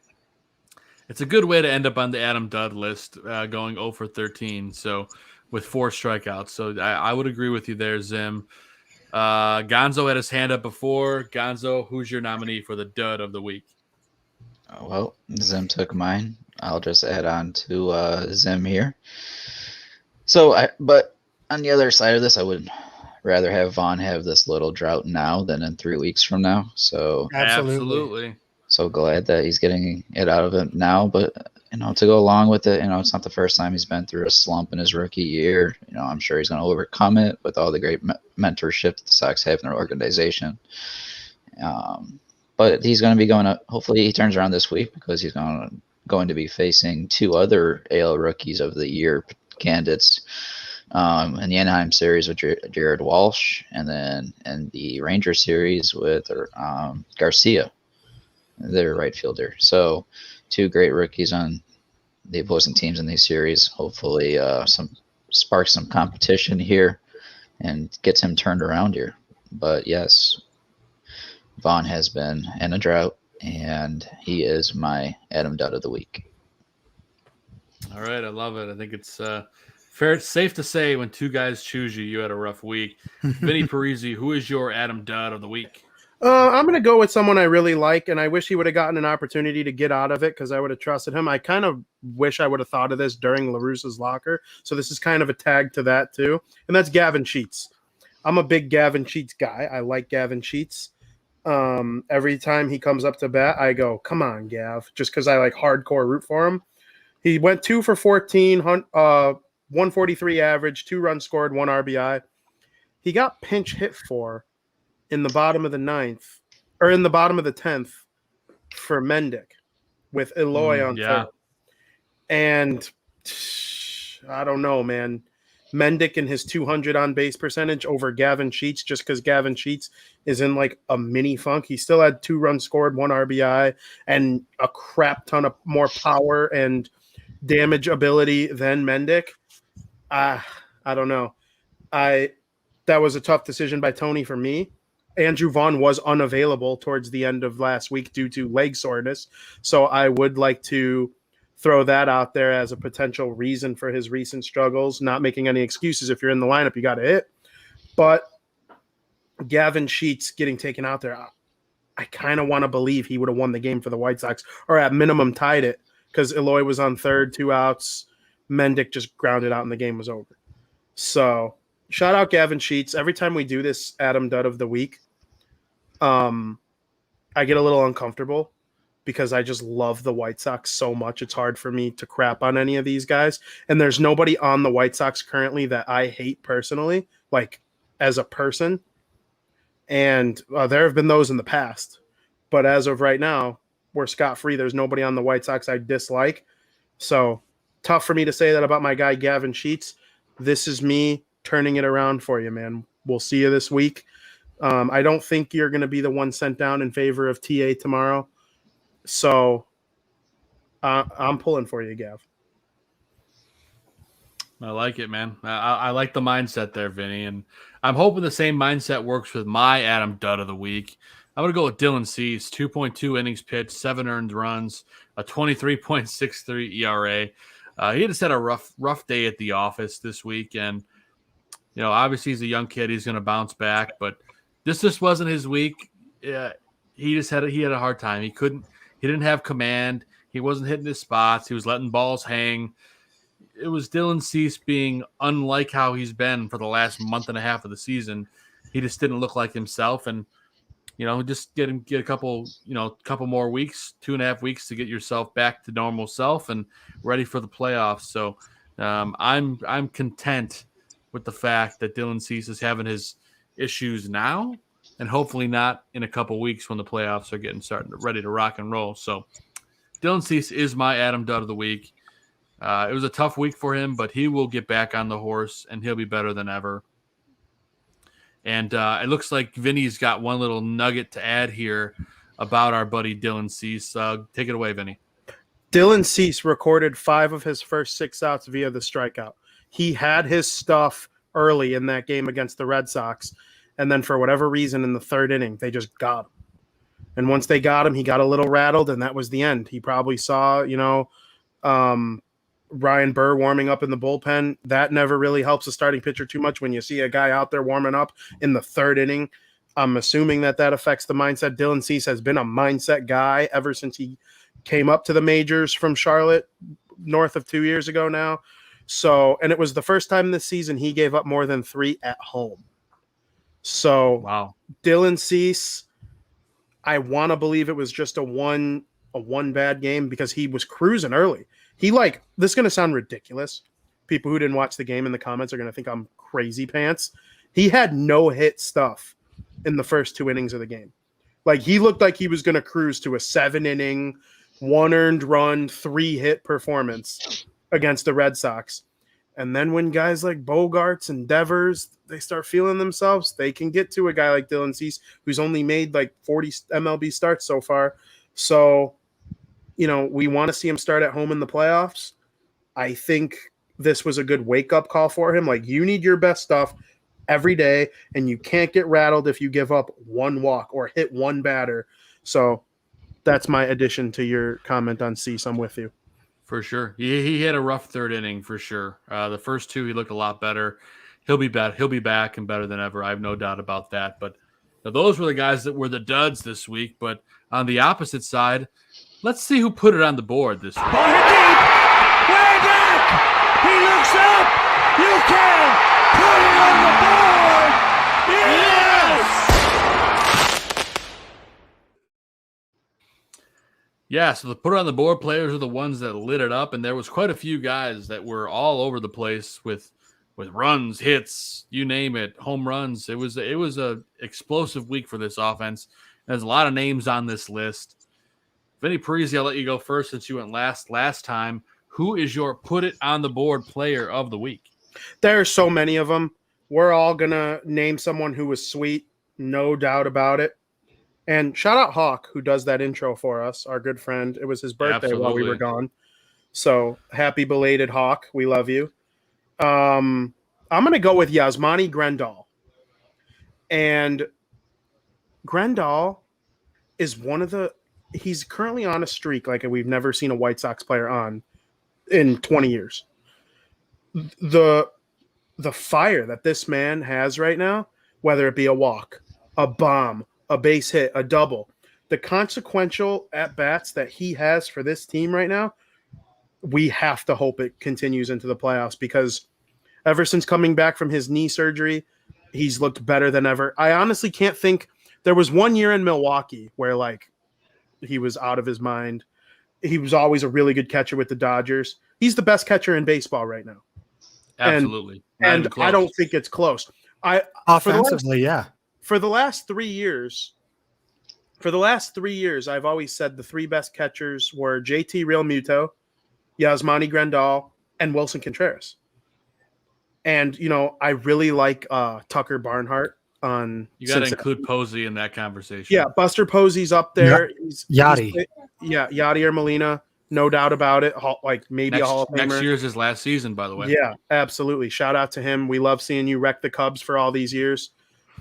It's a good way to end up on the Adam Dudd list, going 0 for 13. So with 4 strikeouts. So I would agree with you there, Zim. Gonzo had his hand up before. Gonzo, who's your nominee for the dud of the week? Well, Zim took mine. I'll just add on to Zim here. But on the other side of this, I would rather have Vaughn have this little drought now than in 3 weeks from now. So Absolutely. so glad that he's getting it out of it now. But to go along with it, it's not the first time he's been through a slump in his rookie year. I'm sure he's going to overcome it with all the great mentorship that the Sox have in their organization. But he's going to be going up. Hopefully, he turns around this week because he's going to be facing 2 other AL Rookies of the Year candidates in the Anaheim series with Jared Walsh, and then in the Ranger series with Garcia, their right fielder. So 2 great rookies on the opposing teams in these series. Hopefully, sparks some competition here and gets him turned around here. But yes, Vaughn has been in a drought, and he is my Adam Dudd of the week. All right, I love it. I think it's safe to say when 2 guys choose you, you had a rough week. Vinnie Parisi, who is your Adam Dudd of the week? I'm going to go with someone I really like, and I wish he would have gotten an opportunity to get out of it because I would have trusted him. I kind of wish I would have thought of this during La Russa's locker, so this is kind of a tag to that too, and that's Gavin Sheets. I'm a big Gavin Sheets guy. I like Gavin Sheets. Every time he comes up to bat, I go, come on, Gav, just because I like hardcore root for him. He went 2 for 14, 143 average, 2 runs scored, 1 RBI. He got pinch hit for in the bottom of the 9th, or in the bottom of the 10th for Mendick with Eloy on third. And I don't know, man. Mendick and his 200 on base percentage over Gavin Sheets, just because Gavin Sheets is in like a mini funk. He still had 2 runs scored, 1 RBI, and a crap ton of more power and damage ability than Mendick. I don't know. That was a tough decision by Tony for me. Andrew Vaughn was unavailable towards the end of last week due to leg soreness. So I would like to throw that out there as a potential reason for his recent struggles. Not making any excuses. If you're in the lineup, you got to hit. But Gavin Sheets getting taken out there, I kind of want to believe he would have won the game for the White Sox, or at minimum tied it, because Eloy was on third, 2 outs. Mendick just grounded out and the game was over. So shout out Gavin Sheets. Every time we do this Adam Dudd of the week, I get a little uncomfortable because I just love the White Sox so much. It's hard for me to crap on any of these guys. And there's nobody on the White Sox currently that I hate personally, like as a person. And there have been those in the past. But as of right now, we're scot-free. There's nobody on the White Sox I dislike. So tough for me to say that about my guy, Gavin Sheets. This is me turning it around for you, man. We'll see you this week. I don't think you're going to be the one sent down in favor of TA tomorrow. So I'm pulling for you, Gav. I like it, man. I like the mindset there, Vinny. And I'm hoping the same mindset works with my Adam Dudd of the week. I'm going to go with Dylan Cease, 2.2 innings pitched, 7 earned runs, a 23.63 ERA. He just had a rough day at the office this week. And, obviously he's a young kid. He's going to bounce back. But this just wasn't his week. He had a hard time. He didn't have command. He wasn't hitting his spots. He was letting balls hang. It was Dylan Cease being unlike how he's been for the last month and a half of the season. He just didn't look like himself. And, just get a couple more weeks, 2.5 weeks to get yourself back to normal self and ready for the playoffs. So I'm content with the fact that Dylan Cease is having his issues now, and hopefully not in a couple weeks when the playoffs are getting ready to rock and roll. So Dylan Cease is my Adam Dud of the week. It was a tough week for him, but he will get back on the horse, and he'll be better than ever. And it looks like Vinny's got one little nugget to add here about our buddy Dylan Cease. Take it away, Vinny. Dylan Cease recorded 5 of his first 6 outs via the strikeout. He had his stuff early in that game against the Red Sox, and then for whatever reason in the 3rd inning, they just got him. And once they got him, he got a little rattled, and that was the end. He probably saw, Ryan Burr warming up in the bullpen. That never really helps a starting pitcher too much when you see a guy out there warming up in the 3rd inning. I'm assuming that affects the mindset. Dylan Cease has been a mindset guy ever since he came up to the majors from Charlotte north of 2 years ago now. So, and it was the first time this season he gave up more than 3 at home. So, wow. Dylan Cease, I want to believe it was just a one bad game because he was cruising early. This is going to sound ridiculous. People who didn't watch the game in the comments are going to think I'm crazy pants. He had no hit stuff in the first 2 innings of the game. He looked like he was going to cruise to a 7-inning, 1 earned run, 3 hit performance against the Red Sox. And then when guys like Bogarts and Devers, they start feeling themselves, they can get to a guy like Dylan Cease, who's only made 40 MLB starts so far. So, we want to see him start at home in the playoffs. I think this was a good wake-up call for him. You need your best stuff every day, and you can't get rattled if you give up 1 walk or hit 1 batter. So that's my addition to your comment on Cease. I'm with you. For sure. He had a rough 3rd inning for sure. The first 2, he looked a lot better. He'll be back. He'll be back and better than ever. I have no doubt about that. But those were the guys that were the duds this week. But on the opposite side, let's see who put it on the board this week. Ball hit deep. Way back. He looks up. You can put it on the board. Yes! Yeah, so the put it on the board players are the ones that lit it up, and there was quite a few guys that were all over the place with runs, hits, you name it, home runs. It was a explosive week for this offense. There's a lot of names on this list. Vinnie Parisi, I'll let you go first since you went last time. Who is your put it on the board player of the week? There are so many of them. We're all going to name someone who was sweet, no doubt about it. And shout out Hawk, who does that intro for us, our good friend. It was his birthday while we were gone. So happy belated Hawk. We love you. I'm going to go with Yasmani Grandahl. And Grandahl is he's currently on a streak like we've never seen a White Sox player on in 20 years. The fire that this man has right now, whether it be a walk, a bomb, a base hit, a double, the consequential at-bats that he has for this team right now, we have to hope it continues into the playoffs because ever since coming back from his knee surgery, he's looked better than ever. I honestly can't think – there was 1 year in Milwaukee where, he was out of his mind. He was always a really good catcher with the Dodgers. He's the best catcher in baseball right now. Absolutely. And I don't think it's close. Offensively, For the last 3 years, I've always said the 3 best catchers were JT Realmuto, Yasmani Grandahl, and Wilson Contreras. And, I really like Tucker Barnhart on You got to include Posey in that conversation. Yeah, Buster Posey's up there. Yachty. Yachty or Molina, no doubt about it. Maybe a Hall of Famer. Next year's his last season, by the way. Yeah, absolutely. Shout out to him. We love seeing you wreck the Cubs for all these years.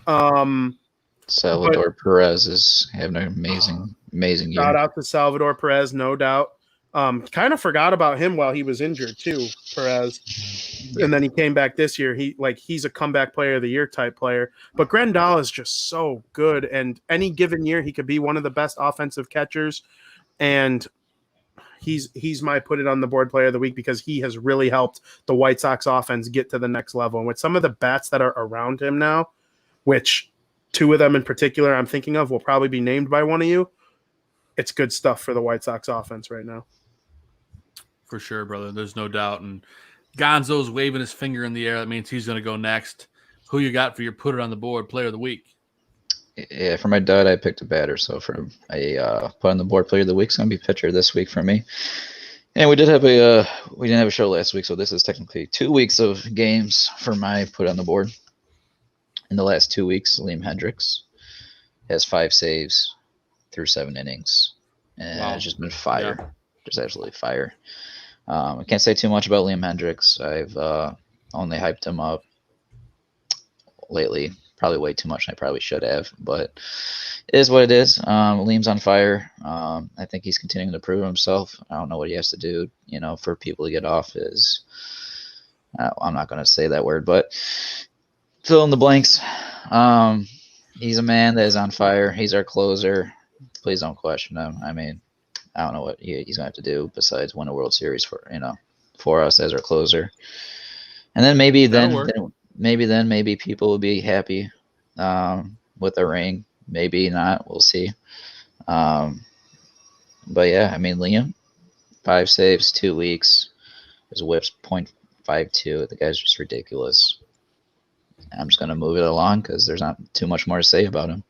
Salvador Perez is having an amazing year. Shout out to Salvador Perez, no doubt. Kind of forgot about him while he was injured too, Perez. And then he came back this year. He's a comeback player of the year type player. But Grandahl is just so good. And any given year, he could be one of the best offensive catchers. And he's my put it on the board player of the week because he has really helped the White Sox offense get to the next level. And with some of the bats that are around him now, which 2 of them in particular I'm thinking of will probably be named by one of you, it's good stuff for the White Sox offense right now. For sure, brother. There's no doubt. And Gonzo's waving his finger in the air. That means he's going to go next. Who you got for your put it on the board player of the week? Yeah, for my dud, I picked a batter. So for a put on the board player of the week, it's gonna be pitcher this week for me. And we didn't have a show last week, so this is technically 2 weeks of games for my put on the board. In the last 2 weeks, Liam Hendrix has 5 saves through 7 innings, and it's just been fire, just absolutely fire. I can't say too much about Liam Hendrix. I've only hyped him up lately, probably way too much. I probably should have, but it is what it is. Liam's on fire. I think he's continuing to prove himself. I don't know what he has to do, for people to get off his. I'm not going to say that word, but fill in the blanks. He's a man that is on fire. He's our closer. Please don't question him. I mean, I don't know what he's going to have to do besides win a World Series for us as our closer. And then maybe people will be happy with the ring. Maybe not. We'll see. But yeah, I mean, Liam, 5 saves, 2 weeks. His whip's .52. The guy's just ridiculous. I'm just going to move it along because there's not too much more to say about him.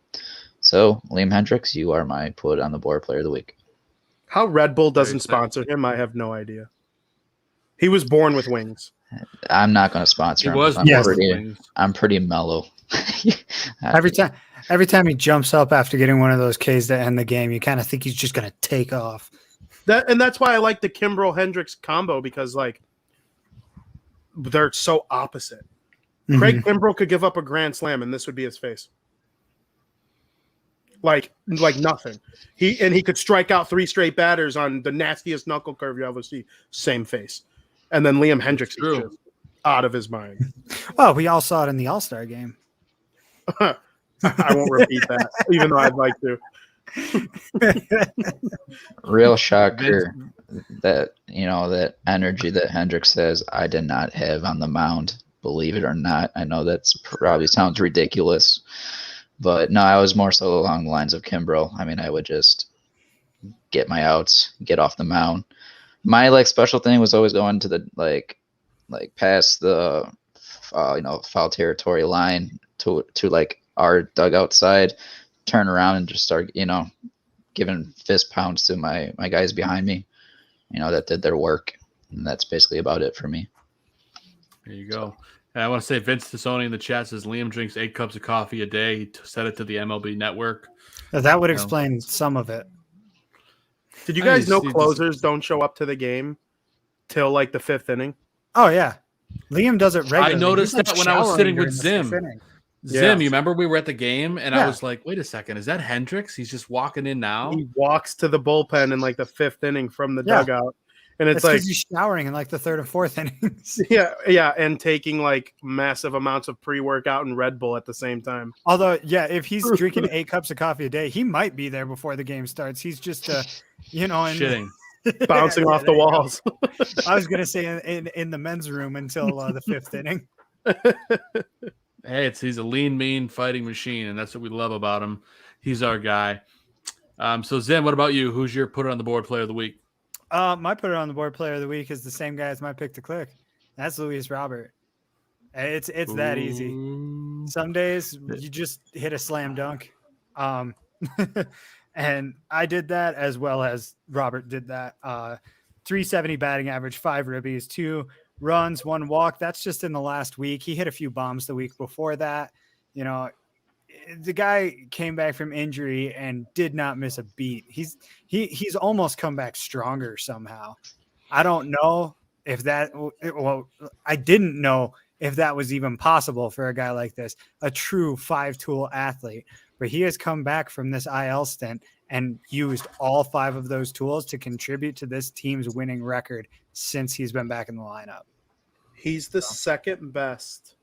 So, Liam Hendrix, you are my put on the board player of the week. How Red Bull doesn't sponsor him, I have no idea. He was born with wings. I'm not going to sponsor him. I'm pretty mellow. Every time he jumps up after getting one of those Ks to end the game, you kind of think he's just going to take off. That's why I like the Kimbrel Hendrix combo, because they're so opposite. Mm-hmm. Craig Kimbrel could give up a grand slam and this would be his face. Like nothing. He could strike out 3 straight batters on the nastiest knuckle curve you ever see. Same face. And then Liam Hendrix is just out of his mind. Well, we all saw it in the All-Star game. I won't repeat that, even though I'd like to. Real shocker that that energy that Hendrix says I did not have on the mound. Believe it or not, I know that's probably sounds ridiculous, but no, I was more so along the lines of Kimbrel. I mean, I would just get my outs, get off the mound. My special thing was always going to the like past the foul territory line to our dugout side, turn around and just start giving fist pounds to my guys behind me, that did their work, and that's basically about it for me. There you go. And I want to say Vince Tassoni in the chat says Liam drinks 8 cups of coffee a day. He said it to the MLB Network. That would explain some of it. Did you guys know closers don't show up to the game till the 5th inning? Oh, yeah. Liam does it regularly. I noticed that when I was sitting with Zim. Zim, you remember we were at the game, and I was like, wait a second, is that Hendrix? He's just walking in now? He walks to the bullpen in the 5th inning from the dugout. And it's because he's showering in the 3rd and 4th innings. Yeah, and taking massive amounts of pre-workout and Red Bull at the same time. Although, if he's drinking 8 cups of coffee a day, he might be there before the game starts. He's just, shitting, bouncing off the walls. I was gonna say in the men's room until the 5th inning. Hey, he's a lean, mean fighting machine, and that's what we love about him. He's our guy. So Zim, what about you? Who's your put it on the board player of the week? My put it on the board player of the week is the same guy as my pick to click. That's Luis Robert. It's that easy. Some days you just hit a slam dunk. And I did that as well as Robert did that. 370 batting average, 5 ribbies, 2 runs, 1 walk. That's just in the last week. He hit a few bombs the week before that. The guy came back from injury and did not miss a beat. He's almost come back stronger somehow. I don't know if I didn't know if that was even possible for a guy like this, a true 5-tool athlete. But he has come back from this IL stint and used all 5 of those tools to contribute to this team's winning record since he's been back in the lineup. He's the second best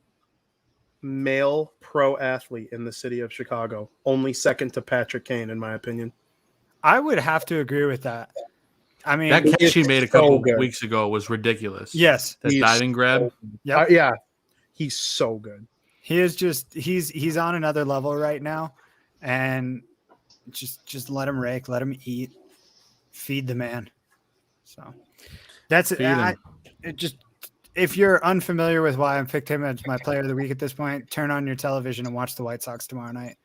male pro athlete in the city of Chicago, only second to Patrick Kane, in my opinion. I would have to agree with that. I mean, that catch he made a couple weeks ago was ridiculous. Yes, that diving grab. Yeah, he's so good. He is just he's on another level right now, and just let him rake, let him eat, feed the man. So that's it. If you're unfamiliar with why I picked him as my player of the week at this point, turn on your television and watch the White Sox tomorrow night.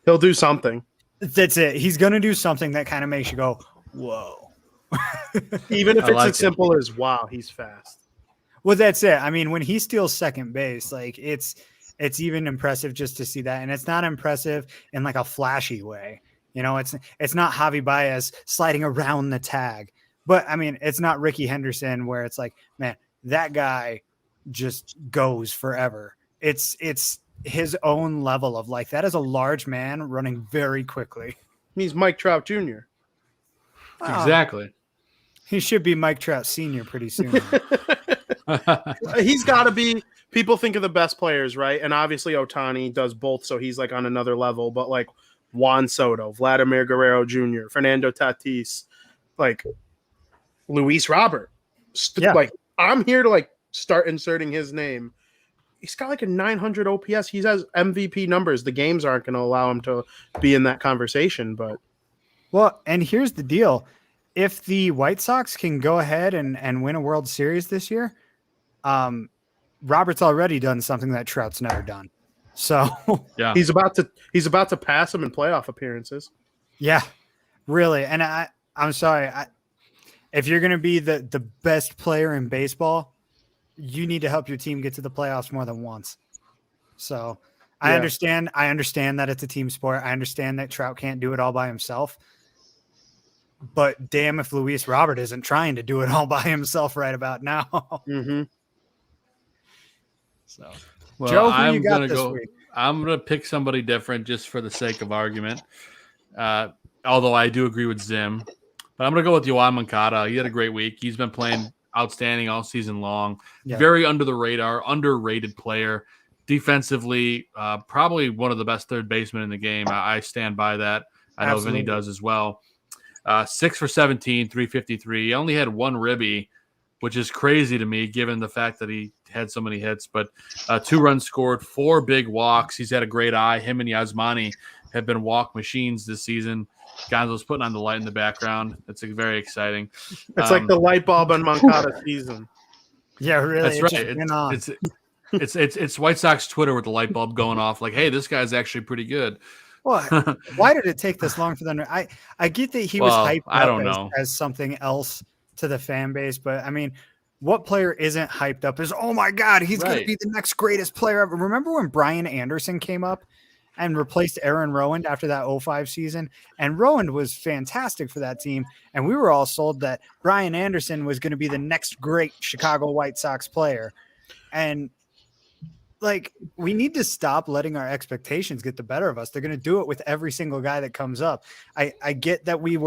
He'll do something. That's it. He's going to do something that kind of makes you go, whoa. Even if I it's like as simple as, wow, he's fast. Well, that's it. I mean, when he steals second base, like it's even impressive just to see that. And it's not impressive in like a flashy way. You know, it's not Javi Baez sliding around the tag. But I mean, it's not Ricky Henderson where it's like, man, that guy just goes forever. It's his own level of like, that is a large man running very quickly. He's Mike Trout Jr. Exactly. He should be Mike Trout Sr. pretty soon. He's got to be. People think of the best players, right? And obviously Ohtani does both, so he's like on another level. But like Juan Soto, Vladimir Guerrero Jr., Fernando Tatis, like Luis Robert. Like I'm here to like start inserting his name. He's got like a 900 OPS. He has MVP numbers. The games aren't going to allow him to be in that conversation. But well, and here's the deal. If the White Sox can go ahead and win a World Series this year, Robert's already done something that Trout's never done. So yeah, he's about to pass him in playoff appearances. Yeah, really. And I'm sorry. If you're going to be the best player in baseball, you need to help your team get to the playoffs more than once. So I understand that it's a team sport. I understand that Trout can't do it all by himself. But damn if Luis Robert isn't trying to do it all by himself right about now. Mm-hmm. So, well, Joe, who you got this week? I'm going to pick somebody different just for the sake of argument. Although I do agree with Zim. But I'm going to go with Yoan Moncada. He had a great week. He's been playing outstanding all season long. Yeah. Very under the radar, underrated player. Defensively, probably one of the best third basemen in the game. I stand by that. I know Vinny does as well. 6 for 17, 353. He only had one ribby, which is crazy to me given the fact that he had so many hits. But 2 runs scored, 4 big walks. He's had a great eye. Him and Yasmani have been walk machines this season. Gonzo's putting on the light in the background. It's very exciting. It's like the light bulb on Moncada season. Yeah, really. That's right. It's White Sox Twitter with the light bulb going off. Like, hey, this guy's actually pretty good. Well, why did it take this long for them? I get that he was hyped up as something else to the fan base, but I mean, what player isn't hyped up as, oh my God, he's going to be the next greatest player ever. Remember when Brian Anderson came up and replaced Aaron Rowand after that 05 season? And Rowand was fantastic for that team. And we were all sold that Brian Anderson was going to be the next great Chicago White Sox player. And like, we need to stop letting our expectations get the better of us. They're going to do it with every single guy that comes up. I get that we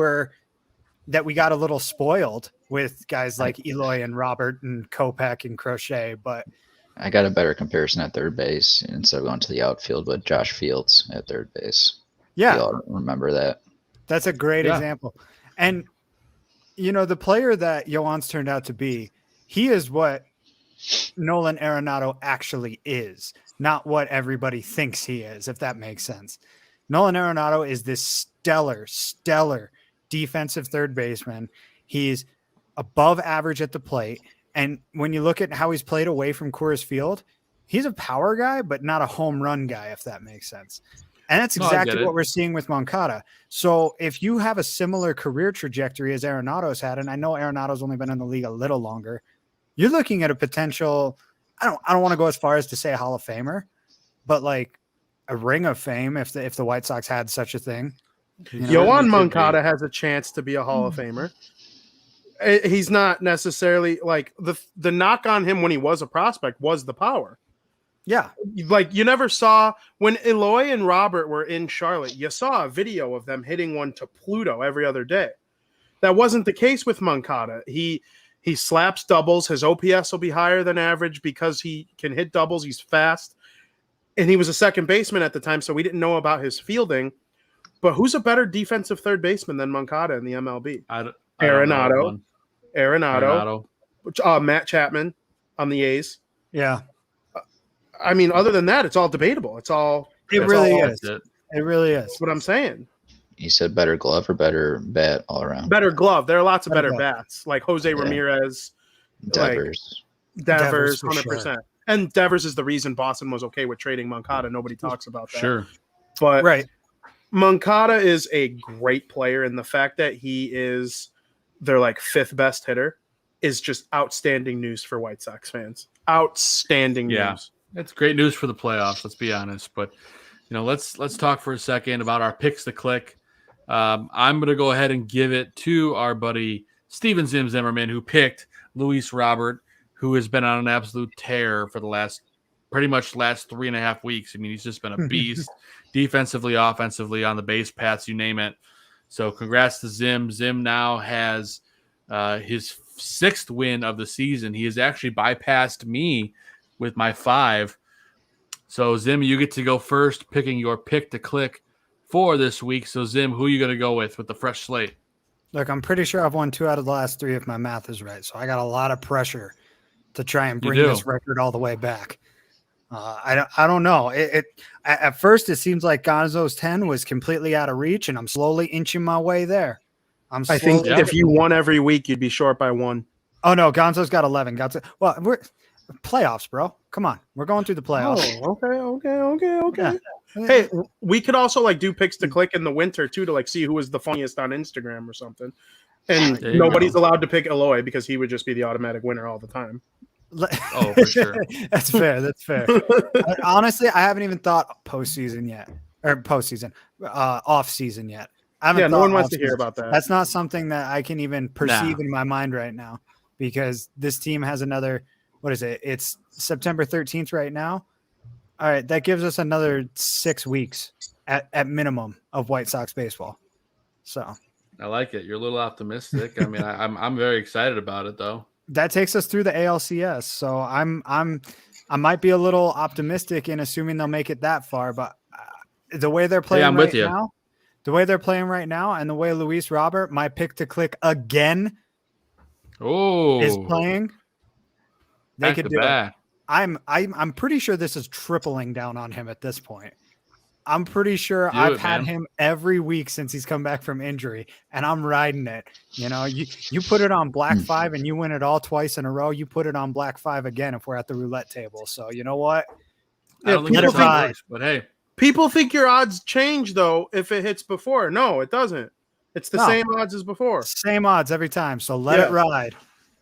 got a little spoiled with guys like Eloy and Robert and Kopech and Crochet, but I got a better comparison at third base instead of going to the outfield with Josh Fields at third base. Yeah. You all remember that. That's a great example. And, you know, the player that Yoan's turned out to be, he is what Nolan Arenado actually is, not what everybody thinks he is, if that makes sense. Nolan Arenado is this stellar defensive third baseman. He's above average at the plate. And when you look at how he's played away from Coors Field, he's a power guy, but not a home run guy, if that makes sense. And that's exactly what we're seeing with Moncada. So if you have a similar career trajectory as Arenado's had, and I know Arenado's only been in the league a little longer, you're looking at a potential, I don't want to go as far as to say a Hall of Famer, but like a ring of fame if the White Sox had such a thing. Yoan Moncada has a chance to be a Hall of Famer. He's not necessarily like the knock on him when he was a prospect was the power. Yeah. Like you never saw when Eloy and Robert were in Charlotte, you saw a video of them hitting one to Pluto every other day. That wasn't the case with Moncada. He slaps doubles. His OPS will be higher than average because he can hit doubles. He's fast. And he was a second baseman at the time, so we didn't know about his fielding. But who's a better defensive third baseman than Moncada in the MLB? Arenado. Matt Chapman on the A's. Yeah. I mean, other than that, it's all debatable. It really is. That's what I'm saying. You said better glove or better bat all around? Better glove. There are lots of better bats, like Jose Ramirez. Devers. Devers, 100%. Sure. And Devers is the reason Boston was okay with trading Moncada. Nobody talks about that. Sure. But Right. Moncada is a great player, and the fact that he is their like 5th best hitter is just outstanding news for White Sox fans. Outstanding news. It's great news for the playoffs, let's be honest. But let's talk for a second about our picks to click. I'm going to go ahead and give it to our buddy Steven Zimmerman, who picked Luis Robert, who has been on an absolute tear for the pretty much last 3.5 weeks. I mean, he's just been a beast defensively, offensively, on the base paths, you name it. So congrats to Zim. Zim now has his 6th win of the season. He has actually bypassed me with my 5. So Zim, you get to go first, picking your pick to click for this week. So Zim, who are you going to go with the fresh slate? Look, I'm pretty sure I've won 2 out of the last 3 if my math is right. So I got a lot of pressure to try and bring this record all the way back. I don't know. At first it seems like Gonzo's 10 was completely out of reach, and I'm slowly inching my way there. I think if you won every week, you'd be short by 1. Oh no, Gonzo's got 11. Well, we're playoffs, bro. Come on, we're going through the playoffs. Oh, okay. Yeah. Hey, we could also like do picks to click in the winter too, to like see who was the funniest on Instagram or something. And nobody's allowed to pick Eloy because he would just be the automatic winner all the time. Oh, for sure. That's fair. Honestly, I haven't even thought postseason yet, or postseason, off season yet. No one wants to hear about that. That's not something that I can even perceive in my mind right now, because this team has another. What is it? It's September 13th right now. All right, that gives us another 6 weeks at minimum of White Sox baseball. So I like it. You're a little optimistic. I mean, I'm very excited about it though. That takes us through the ALCS. So I might be a little optimistic in assuming they'll make it that far, but the way they're playing now, and the way Luis Robert, my pick to click again, is playing, they could do it. I'm pretty sure this is tripling down on him at this point. I'm pretty sure I've had him every week since he's come back from injury, and I'm riding it. You put it on black 5 and you win it all twice in a row. You put it on black 5 again if we're at the roulette table. So you know what? I don't think that's how it works, but hey. People think your odds change though if it hits before. No, it doesn't. It's the same odds as before. Same odds every time. So let it ride.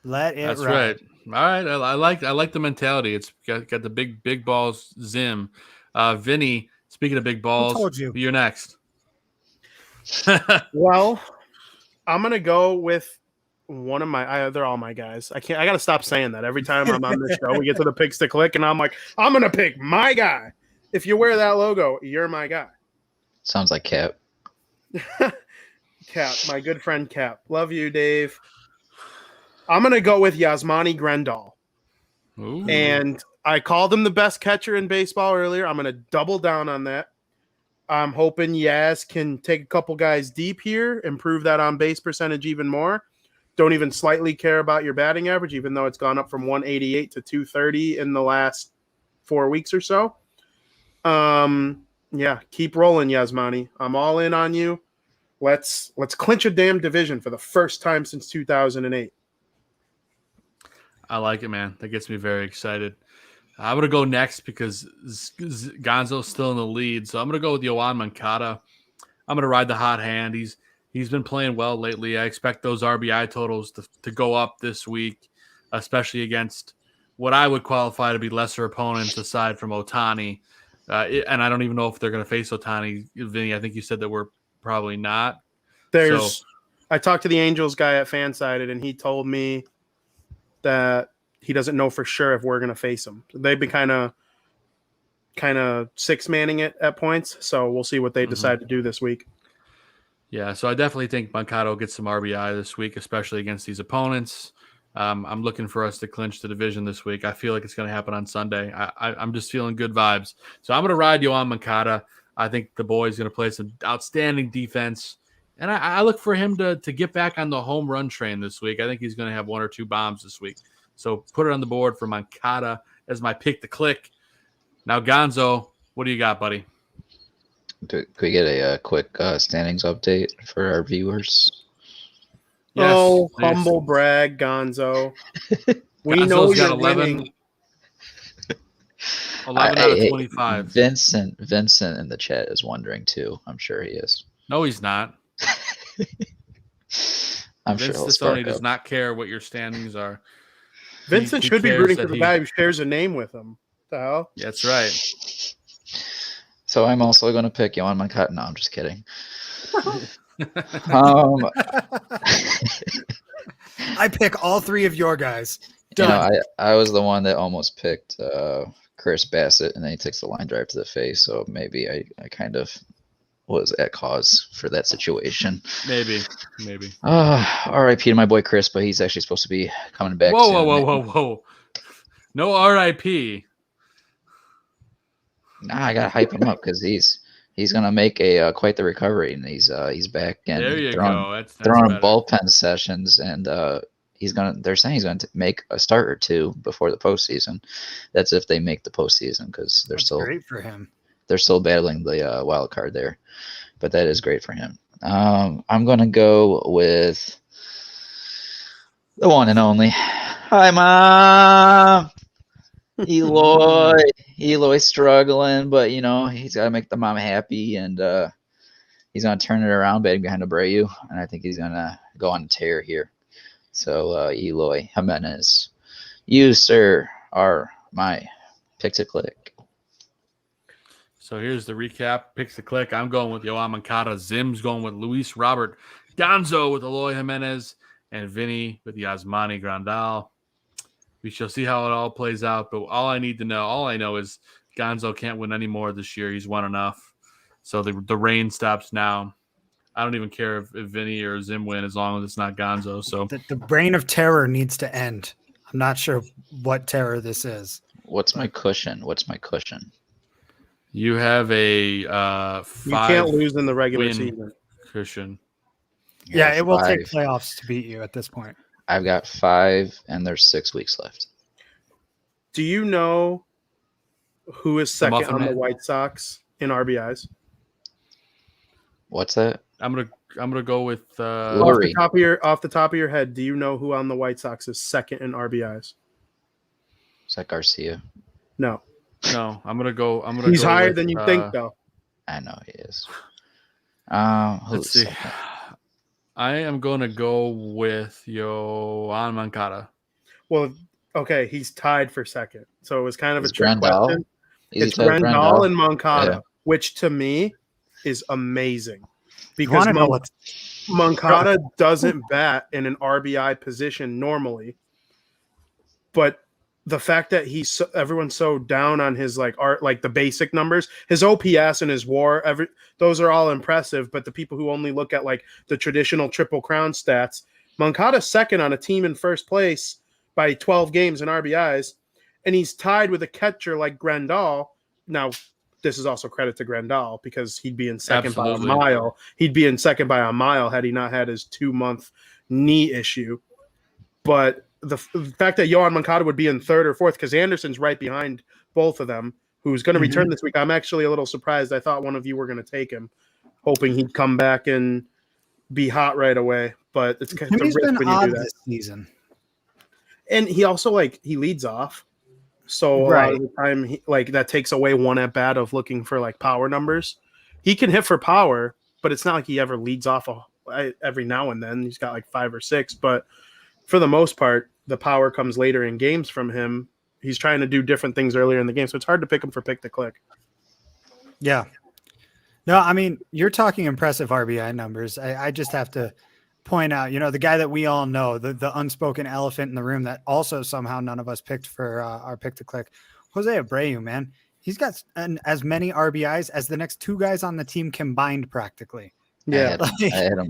Let it ride. That's right. All right. I like the mentality. It's got the big balls Zim. Vinny, speaking of big balls, you're next. Well, I'm gonna go with one of my. They're all my guys. I got to stop saying that every time I'm on this show. We get to the picks to click, and I'm like, I'm gonna pick my guy. If you wear that logo, you're my guy. Sounds like Cap. Cap, my good friend Cap. Love you, Dave. I'm gonna go with Yasmani Grandahl. Ooh. And I called him the best catcher in baseball earlier. I'm going to double down on that. I'm hoping Yaz can take a couple guys deep here, improve that on base percentage even more. Don't even slightly care about your batting average, even though it's gone up from 188 to 230 in the last 4 weeks or so. Keep rolling, Yasmani. I'm all in on you. Let's clinch a damn division for the first time since 2008. I like it, man. That gets me very excited. I'm going to go next because Gonzo's still in the lead. So I'm going to go with Yoan Moncada. I'm going to ride the hot hand. He's been playing well lately. I expect those RBI totals to go up this week, especially against what I would qualify to be lesser opponents aside from Ohtani. And I don't even know if they're going to face Ohtani. Vinny, I think you said that we're probably not. I talked to the Angels guy at Fansided, and he told me that he doesn't know for sure if we're going to face him. They've been kind of six-manning it at points, so we'll see what they decide to do this week. Yeah, so I definitely think Moncada will get some RBI this week, especially against these opponents. I'm looking for us to clinch the division this week. I feel like it's going to happen on Sunday. I'm just feeling good vibes. So I'm going to ride Yoan Moncada. I think the boy's going to play some outstanding defense. And I look for him to get back on the home run train this week. I think he's going to have 1 or 2 bombs this week. So put it on the board for Moncada as my pick to click. Now, Gonzo, what do you got, buddy? Could we get a quick standings update for our viewers? Yes, humble brag, Gonzo. We know you're winning. 11 out of 25. Vincent in the chat is wondering too. I'm sure he is. No, he's not. I'm sure Vince he'll Stone spark does up. not care what your standings are. Vincent He should be cares rooting that for the he- guy who shares a name with him. The hell? That's right. So I'm also going to pick Yohan Moncada. No, I'm just kidding. Um, I pick all three of your guys. you know, Done. I was the one that almost picked Chris Bassett, and then he takes the line drive to the face. So maybe I kind of was at cause for that situation. Maybe. R.I.P. to my boy Chris, but he's actually supposed to be coming back soon. Whoa. No RIP. Nah, I gotta hype him up because he's gonna make a quite the recovery, and he's back and There you throwing, go. That's throwing better. bullpen sessions, and they're saying he's going to make a start or two before the postseason. That's if they make the postseason, because That's great for him. they're still battling the wild card there, but that is great for him. I'm gonna go with the one and only. Hi, Mom. Eloy's struggling, but you know he's got to make the mom happy, and he's gonna turn it around, batting behind Abreu, and I think he's gonna go on a tear here. So Eloy Jimenez, you sir are my pick to click. So here's the recap. Picks the click. I'm going with Yohan Moncada. Zim's going with Luis Robert. Gonzo with Eloy Jimenez. And Vinny with Yasmani Grandahl. We shall see how it all plays out. But all I know is Gonzo can't win any more this year. He's won enough. So the rain stops now. I don't even care if Vinny or Zim win as long as it's not Gonzo. So The reign of terror needs to end. I'm not sure what terror this is. What's my cushion? you have a You 5 can't lose in the regular win season. cushion. Yeah, it will take 5. playoffs to beat you at this point. I've got 5, and there's 6 weeks left. Do you know who is second Muffin on the Man. White Sox in RBIs? What's that? I'm gonna go with Lori. Off the top of your head, do you know who on the White Sox is second in RBIs? Is that Garcia? No. no. I'm gonna go. He's go higher with, than you think, though. I know he is. Let's Who's see. second? I am gonna go with Yohan Moncada. Well, okay, he's tied for second. So it was kind of Is a trick Grandahl? question. Is It's he tied with Grandahl and Moncada, Yeah. which to me is amazing. You Because want to know what's Moncada doesn't bat in an RBI position normally, but the fact that everyone's so down on his like the basic numbers, his OPS and his WAR, those are all impressive. But the people who only look at like the traditional Triple Crown stats, Moncada's second on a team in first place by 12 games in RBIs, and he's tied with a catcher like Grandahl. Now, this is also credit to Grandahl because he'd be in second by a mile. He'd be in second by a mile had he not had his 2-month knee issue. But the fact that Yohan Moncada would be in third or fourth, because Anderson's right behind both of them, who's going to return this week, I'm actually a little surprised. I thought one of you were going to take him, hoping he'd come back and be hot right away. But it's kind of a He's risk been when you odd do that. this season. And he also he leads off. So a lot of the time, that takes away one at bat of looking for like power numbers. He can hit for power, but it's not like he ever leads off every now and then. He's got like 5 or 6, but for the most part, the power comes later in games from him. He's trying to do different things earlier in the game, so it's hard to pick him for pick to click. Yeah. No, I mean, you're talking impressive RBI numbers. I just have to point out, the guy that we all know, the unspoken elephant in the room that also somehow none of us picked for our pick to click, Jose Abreu, man. He's got as many RBIs as the next 2 guys on the team combined practically. Yeah.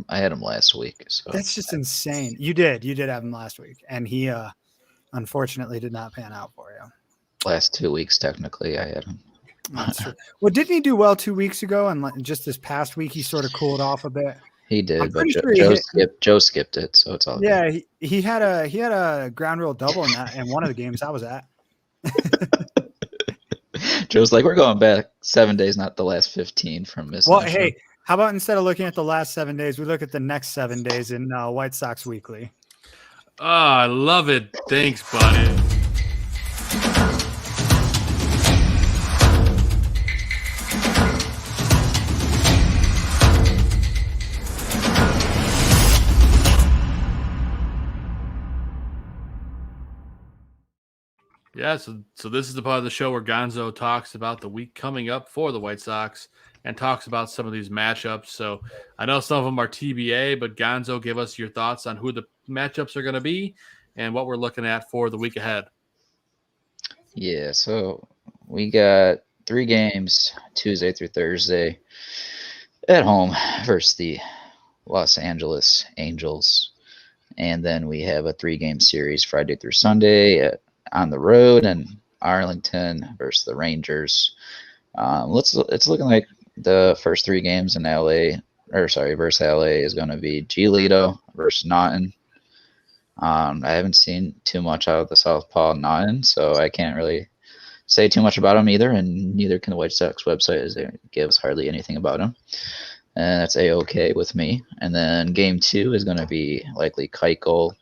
I had him last week. So That's just insane. You did have him last week, and he unfortunately did not pan out for you. last 2 weeks, technically, I had him. That's true. Well, didn't he do well 2 weeks ago? And just this past week, he sort of cooled off a bit. He did, I'm but pretty sure Joe skipped it, so it's all good. Yeah, he had a ground rule double in one of the games I was at. Joe's like, we're going back 7 days, not the last 15 from missing. Well, hey, how about instead of looking at the last 7 days, we look at the next 7 days in White Sox Weekly. Oh, I love it. Thanks, buddy. Yeah, so this is the part of the show where Gonzo talks about the week coming up for the White Sox and talks about some of these matchups. So I know some of them are TBA, but Gonzo, give us your thoughts on who the matchups are going to be and what we're looking at for the week ahead. Yeah, so we got 3 games Tuesday through Thursday at home versus the Los Angeles Angels. And then we have a 3-game series Friday through Sunday on the road in Arlington versus the Rangers. It's looking like the first 3 games in versus LA is going to be Giolito versus Naughton. I haven't seen too much out of the Southpaw Naughton, so I can't really say too much about him either, and neither can the White Sox website, as it gives hardly anything about him. And that's A-okay with me. And then game 2 is going to be likely Keuchel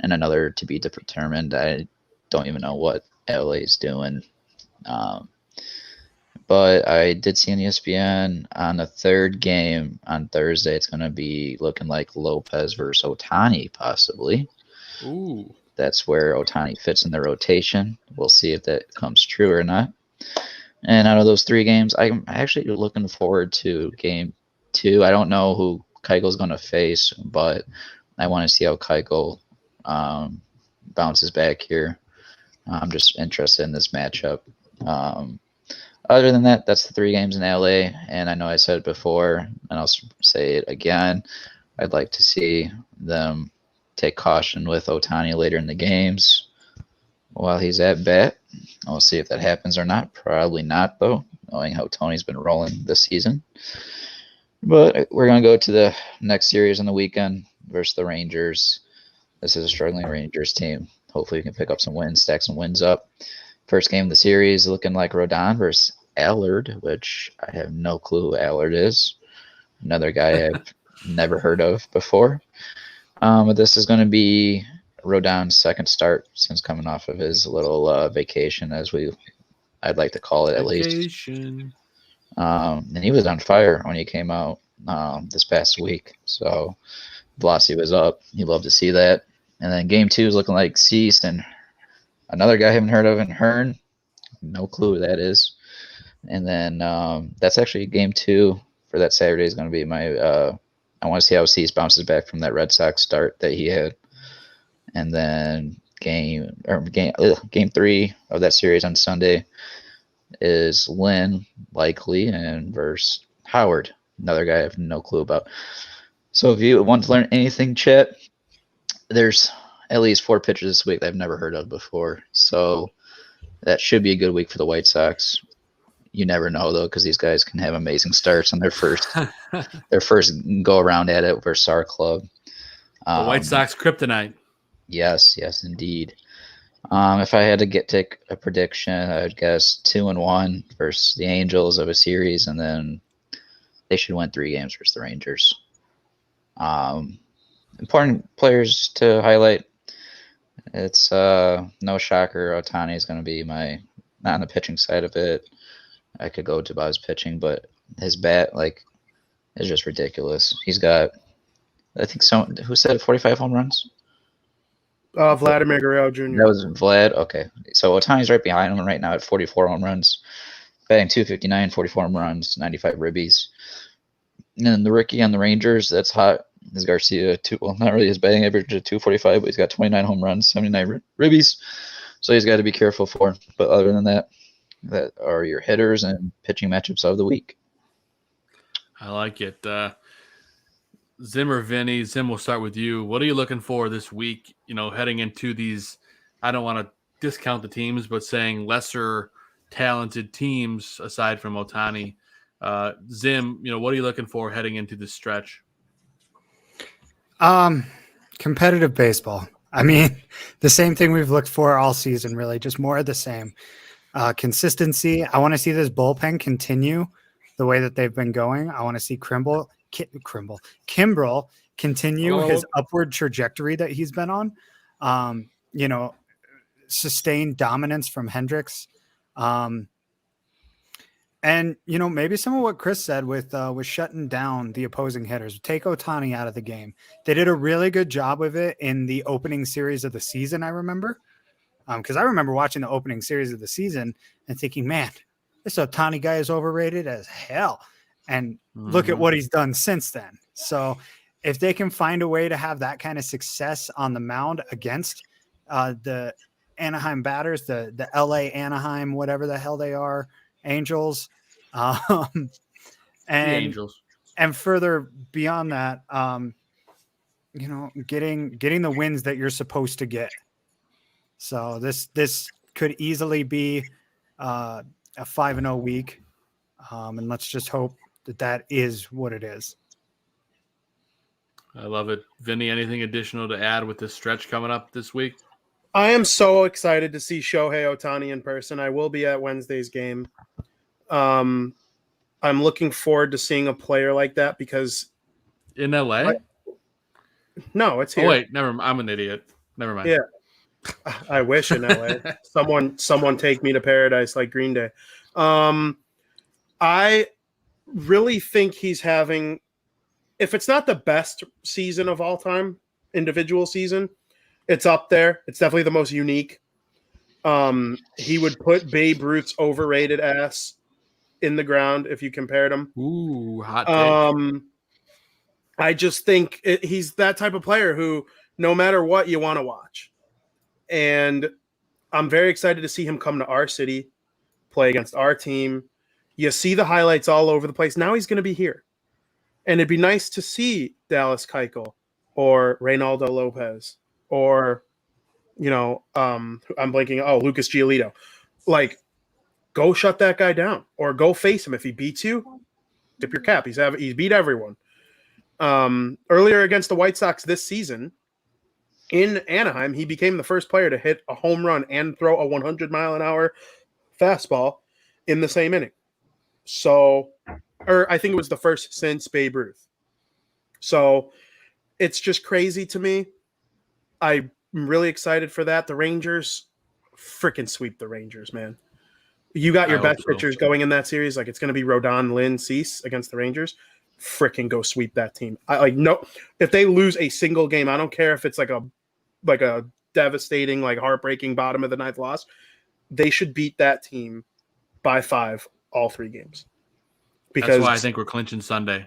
and another to be determined. I don't even know what LA is doing. But I did see on ESPN on the 3rd game on Thursday, it's going to be looking like Lopez versus Ohtani, possibly. Ooh. That's where Ohtani fits in the rotation. We'll see if that comes true or not. And out of those 3 games, I'm actually looking forward to game 2. I don't know who Keuchel's going to face, but I want to see how Keuchel bounces back here. I'm just interested in this matchup. Other than that, that's the 3 games in LA, and I know I said it before, and I'll say it again. I'd like to see them take caution with Ohtani later in the games while he's at bat. We'll see if that happens or not. Probably not, though, knowing how Tony's been rolling this season. But we're going to go to the next series on the weekend versus the Rangers. This is a struggling Rangers team. Hopefully we can pick up some wins, stack some wins up. First game of the series looking like Rodon versus Ellard, which I have no clue who Ellard is. Another guy I've never heard of before. But this is going to be Rodon's second start since coming off of his little vacation, I'd like to call it at least. And he was on fire when he came out this past week. So velocity was up. You'd love to see that. And then game 2 is looking like Cease and another guy I haven't heard of in Hearn. No clue who that is. And then that's actually game 2 for that Saturday is going to be my I want to see how Cease bounces back from that Red Sox start that he had. And then game 3 of that series on Sunday is Lynn, likely, and versus Howard, another guy I have no clue about. So if you want to learn anything, chat, there's at least 4 pitchers this week that I've never heard of before. So that should be a good week for the White Sox. You never know, though, because these guys can have amazing starts on their first go around at it versus our club. The White Sox kryptonite. Yes, indeed. If I had to take a prediction, I would guess 2-1 versus the Angels of a series, and then they should win 3 games versus the Rangers. Important players to highlight. It's no shocker. Ohtani is going to be not on the pitching side of it. I could go to about his pitching, but his bat, is just ridiculous. He's got, I think, who said 45 home runs? Vladimir Guerrero Jr. That was Vlad. Okay. So Ohtani's right behind him right now at 44 home runs, batting .259, 44 home runs, 95 ribbies. And then the rookie on the Rangers, that's hot, is Garcia. Not really his batting average at .245, but he's got 29 home runs, 79 ribbies. So he's got to be careful for. But other than that are your hitters and pitching matchups of the week. I like it. Zim or Vinny, Zim, we'll start with you. What are you looking for this week, heading into these, I don't want to discount the teams, but saying lesser talented teams aside from Ohtani. Zim, what are you looking for heading into this stretch? Competitive baseball. I mean, the same thing we've looked for all season, really, just more of the same. Consistency. I want to see this bullpen continue the way that they've been going. I want to see Kimbrel continue his upward trajectory that he's been on. Sustained dominance from Hendrix. And maybe some of what Chris said with shutting down the opposing hitters. Take Ohtani out of the game. They did a really good job with it in the opening series of the season, I remember. Because I remember watching the opening series of the season and thinking, man, this Ohtani guy is overrated as hell. And look at what he's done since then. So if they can find a way to have that kind of success on the mound against the Anaheim batters, the LA Anaheim, whatever the hell they are, Angels, and Angels, and further beyond that, getting the wins that you're supposed to get. So this could easily be a 5-0 week, and let's just hope that is what it is. I love it. Vinny, anything additional to add with this stretch coming up this week? I am so excited to see Shohei Ohtani in person. I will be at Wednesday's game. I'm looking forward to seeing a player like that because in LA? No, it's here. Oh wait, never. I'm an idiot. Never mind. Yeah, I wish in LA. someone take me to paradise like Green Day. I really think he's having, if it's not the best season of all time, individual season, it's up there. It's definitely the most unique. He would put Babe Ruth's overrated ass in the ground if you compared him. Ooh, hot take. I just think he's that type of player who, no matter what, you want to watch. And I'm very excited to see him come to our city, play against our team. You see the highlights all over the place. Now he's going to be here. And it'd be nice to see Dallas Keuchel or Reynaldo Lopez or, I'm blanking. Oh, Lucas Giolito. Like, go shut that guy down or go face him. If he beats you, tip your cap. He's beat everyone. Earlier against the White Sox this season in Anaheim, he became the first player to hit a home run and throw a 100-mile-an-hour fastball in the same inning. So, or I think it was the first since Babe Ruth. So it's just crazy to me. I'm really excited for that. The Rangers freaking sweep the Rangers, man. You got your best pitchers going in that series. Like, it's going to be Rodon, Lynn, Cease against the Rangers. Freaking go sweep that team. If they lose a single game, I don't care if it's like a devastating, like heartbreaking bottom of the ninth loss. They should beat that team by 5 all 3 games. Because that's why I think we're clinching Sunday.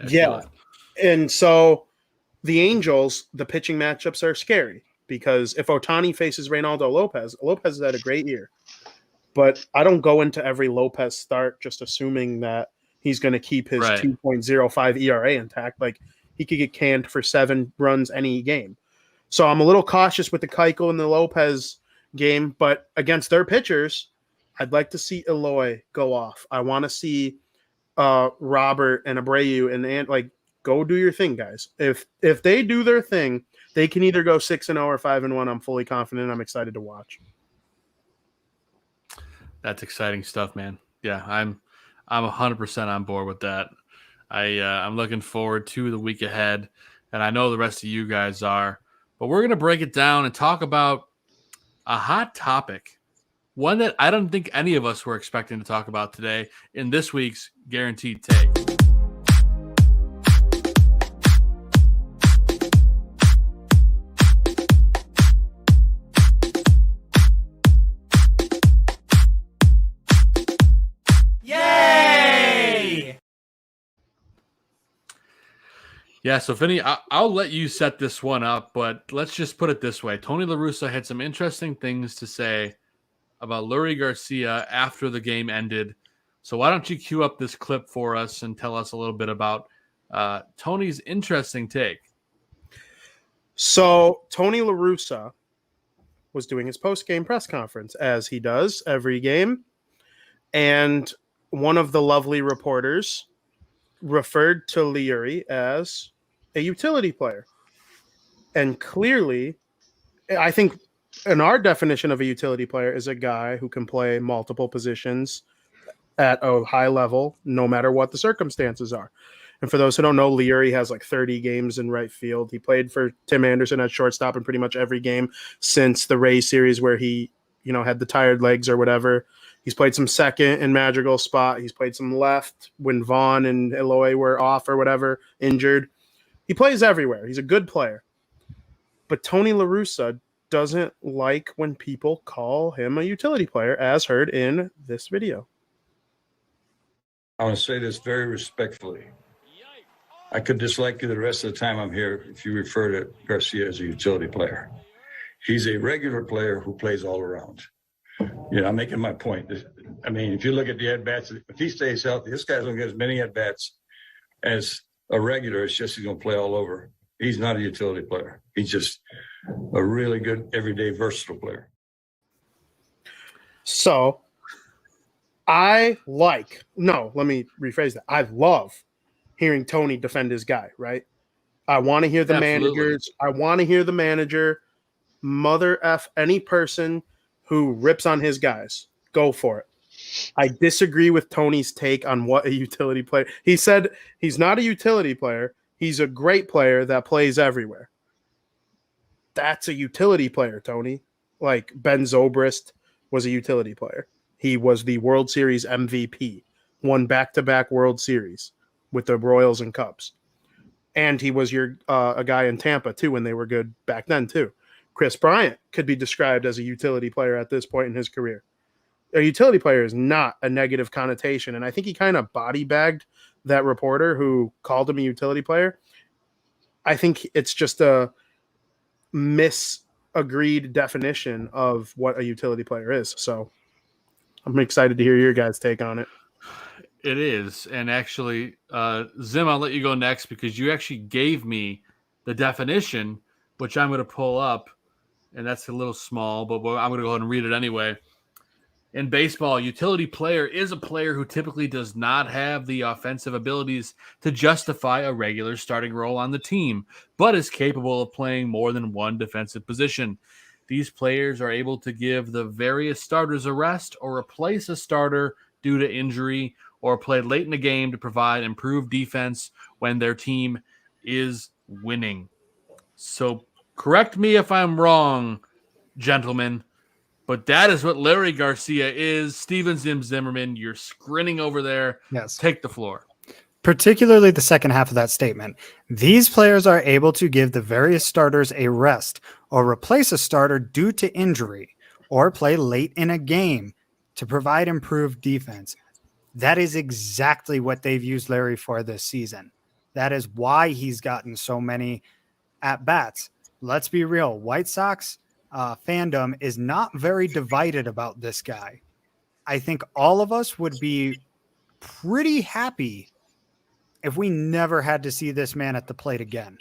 Yeah. And so the Angels, the pitching matchups are scary because if Ohtani faces Reynaldo Lopez has had a great year. But I don't go into every Lopez start just assuming that he's going to keep his 2.05 ERA intact. Like, he could get canned for 7 runs any game. So I'm a little cautious with the Keuchel and the Lopez game, but against their pitchers, I'd like to see Eloy go off. I want to see Robert and Abreu and go do your thing, guys. If they do their thing, they can either go 6-0 or 5-1. I'm fully confident. I'm excited to watch. That's exciting stuff, man. Yeah, I'm 100% on board with that. I'm looking forward to the week ahead, and I know the rest of you guys are. But we're going to break it down and talk about a hot topic, one that I don't think any of us were expecting to talk about today in this week's Guaranteed Take. Yeah, so Vinny, I'll let you set this one up, but let's just put it this way. Tony La Russa had some interesting things to say about Leury Garcia after the game ended. So why don't you cue up this clip for us and tell us a little bit about Tony's interesting take. So Tony La Russa was doing his post-game press conference, as he does every game, and one of the lovely reporters referred to Leury as a utility player. And clearly, I think in our definition of a utility player is a guy who can play multiple positions at a high level, no matter what the circumstances are. And for those who don't know, Leury has like 30 games in right field. He played for Tim Anderson at shortstop in pretty much every game since the Rays series where he, had the tired legs or whatever. He's played some second in Madrigal's spot. He's played some left when Vaughn and Eloy were off or whatever, injured. He plays everywhere. He's a good player. But Tony La Russa doesn't like when people call him a utility player, as heard in this video. I want to say this very respectfully. I could dislike you the rest of the time I'm here if you refer to Garcia as a utility player. He's a regular player who plays all around. I'm making my point. I mean, if you look at the at-bats, if he stays healthy, this guy's going to get as many at-bats as a regular. It's just he's going to play all over. He's not a utility player. He's just a really good, everyday, versatile player. So, let me rephrase that. I love hearing Tony defend his guy, right? I want to hear the managers. I want to hear the manager mother F any person who rips on his guys. Go for it. I disagree with Tony's take on what a utility player. He said he's not a utility player. He's a great player that plays everywhere. That's a utility player, Tony. Like Ben Zobrist was a utility player. He was the World Series MVP, won back-to-back World Series with the Royals and Cubs. And he was a guy in Tampa, too, when they were good back then, too. Chris Bryant could be described as a utility player at this point in his career. A utility player is not a negative connotation, and I think he kind of body-bagged that reporter who called him a utility player. I think it's just a misagreed definition of what a utility player is. So I'm excited to hear your guys' take on it. It is. And actually, Zim, I'll let you go next because you actually gave me the definition, which I'm going to pull up. And that's a little small, but I'm going to go ahead and read it anyway. In baseball, a utility player is a player who typically does not have the offensive abilities to justify a regular starting role on the team, but is capable of playing more than one defensive position. These players are able to give the various starters a rest or replace a starter due to injury or play late in the game to provide improved defense when their team is winning. So correct me if I'm wrong, gentlemen, but that is what Larry Garcia is. Steven Zimmerman, you're grinning over there. Yes. Take the floor. Particularly the second half of that statement. These players are able to give the various starters a rest or replace a starter due to injury or play late in a game to provide improved defense. That is exactly what they've used Larry for this season. That is why he's gotten so many at-bats. Let's be real. White Sox fandom is not very divided about this guy. I think all of us would be pretty happy if we never had to see this man at the plate again.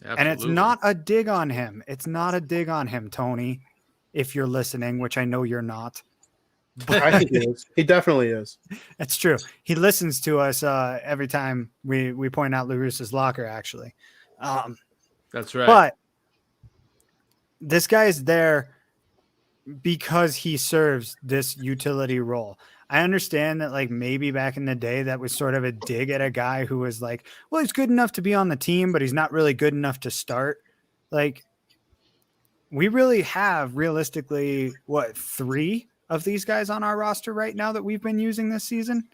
Absolutely. And it's not a dig on him. It's not a dig on him, Tony, if you're listening, which I know you're not. But I think he is. He definitely is. That's true. He listens to us every time we point out LaRussa's locker, actually. That's right. But this guy is there because he serves this utility role. I understand that, like, maybe back in the day that was sort of a dig at a guy who was like, well, he's good enough to be on the team, but he's not really good enough to start. Like, we really have realistically, 3 of these guys on our roster right now that we've been using this season?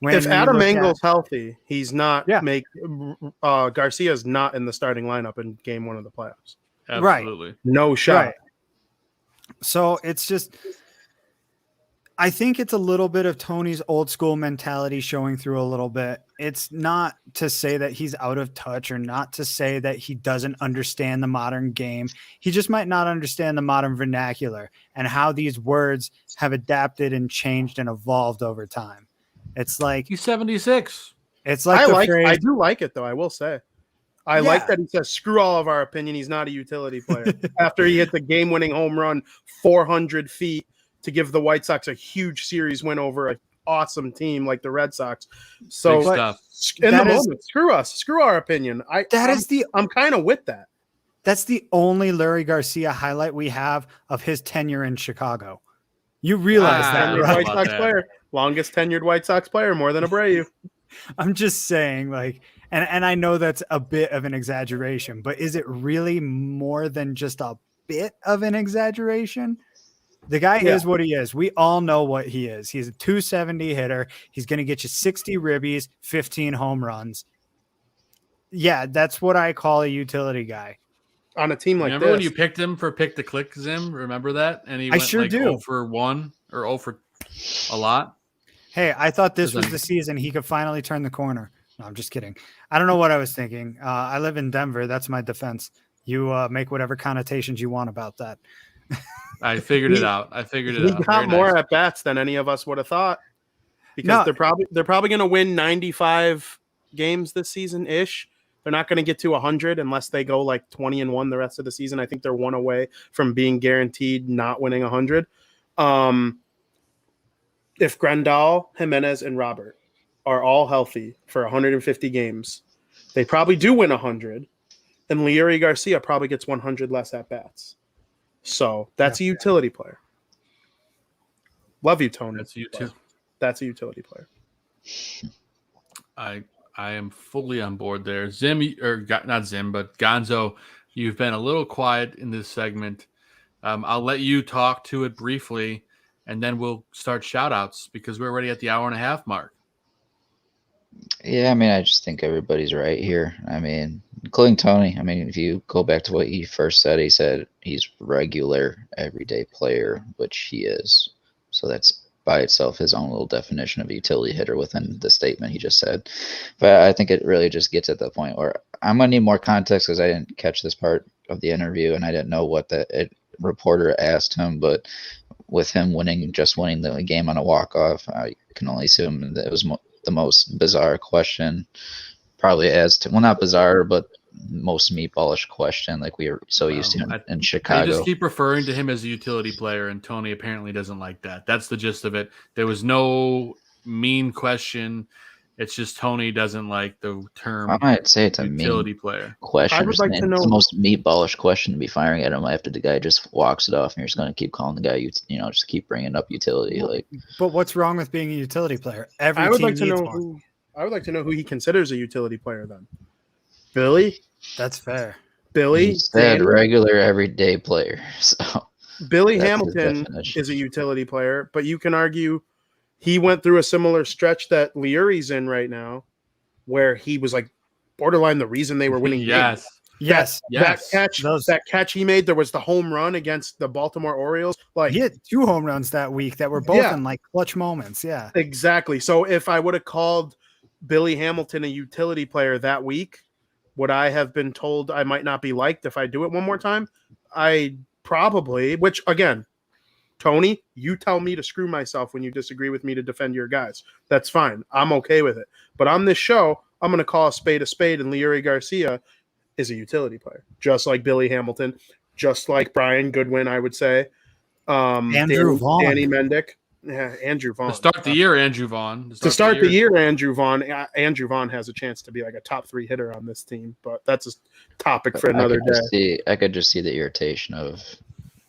If Adam Engel's healthy, he's not Garcia's not in the starting lineup in game 1 of the playoffs. Absolutely. Right. No shot. Right. So it's just, I think it's a little bit of Tony's old school mentality showing through a little bit. It's not to say that he's out of touch or not to say that he doesn't understand the modern game. He just might not understand the modern vernacular and how these words have adapted and changed and evolved over time. It's like he's 76. It's like I do like it though. I will say, I like that he says, "Screw all of our opinion. He's not a utility player." After he hit the game-winning home run, 400 feet to give the White Sox a huge series win over an awesome team like the Red Sox. So in the moment, screw us, screw our opinion. I'm kind of with that. That's the only Larry Garcia highlight we have of his tenure in Chicago. You realize that, right? White Sox player, longest tenured White Sox player, more than Abreu. I'm just saying, like, and I know that's a bit of an exaggeration, but is it really more than just a bit of an exaggeration? The guy is what he is. We all know what he is. He's a 270 hitter. He's going to get you 60 ribbies, 15 home runs. Yeah, that's what I call a utility guy. on a team like Remember this. when you picked him for pick to click, Zim? Remember that? And he I went sure like do. 0 for 1 or 0 for a lot. Hey, I thought this was Listen. the season he could finally turn the corner. No, I'm just kidding. I don't know what I was thinking. I live in Denver. That's my defense. You make whatever connotations you want about that. I figured it out. He Very got more nice. at bats than any of us would have thought, because they're probably going to win 95 games this season ish. They're not going to get to 100 unless they go like 20-1 the rest of the season. I think they're 1 away from being guaranteed not winning 100. If Grandal, Jimenez, and Robert are all healthy for 150 games, they probably do win 100, and Leury Garcia probably gets 100 less at bats. So that's a utility player. Love you, Tony. That's you too. That's a utility player. I am fully on board there. Zim, or not Zim, but Gonzo, you've been a little quiet in this segment. I'll let you talk to it briefly, and then we'll start shout-outs because we're already at the 1.5 hour mark. Yeah, I mean, I just think everybody's right here. I mean, including Tony. I mean, if you go back to what he first said, he said he's regular, everyday player, which he is. So that's by itself his own little definition of a utility hitter within the statement he just said. But I think it really just gets at the point where I'm going to need more context because I didn't catch this part of the interview and I didn't know what the reporter asked him. But with him just winning the game on a walk-off, I can only assume that it was the most bizarre question, probably not bizarre, but most meatballish question, like we are so used to in Chicago. I just keep referring to him as a utility player, and Tony apparently doesn't like that. That's the gist of it. There was no mean question. It's just Tony doesn't like the term. I might say it's a utility mean player question. I would like to know it's the most meatballish question to be firing at him after the guy just walks it off, and you're just going to keep calling the guy, just keep bringing up utility. Like, But what's wrong with being a utility player? I would like to know who he considers a utility player then. Billy? That's fair. Billy? he said Danny? regular everyday player. So Billy that's his Hamilton definition. is a utility player, but you can argue he went through a similar stretch that Leury's in right now, where he was like borderline the reason they were winning games. Yes. That catch he made, there was the home run against the Baltimore Orioles. Like, He had 2 home runs that week that were both in like clutch moments. Yeah. exactly. So if I would have called Billy Hamilton a utility player that week, would I have been told I might not be liked if I do it one more time? I probably, which again, Tony, you tell me to screw myself when you disagree with me to defend your guys. That's fine. I'm okay with it. But on this show, I'm going to call a spade, and Leury Garcia is a utility player, just like Billy Hamilton, just like Brian Goodwin, I would say. Andrew Vaughn. Danny Mendick. Yeah, Andrew Vaughn. To start the year, Andrew Vaughn. Andrew Vaughn. Andrew Vaughn has a chance to be like a top 3 hitter on this team, but that's a topic for another day. I could just see the irritation of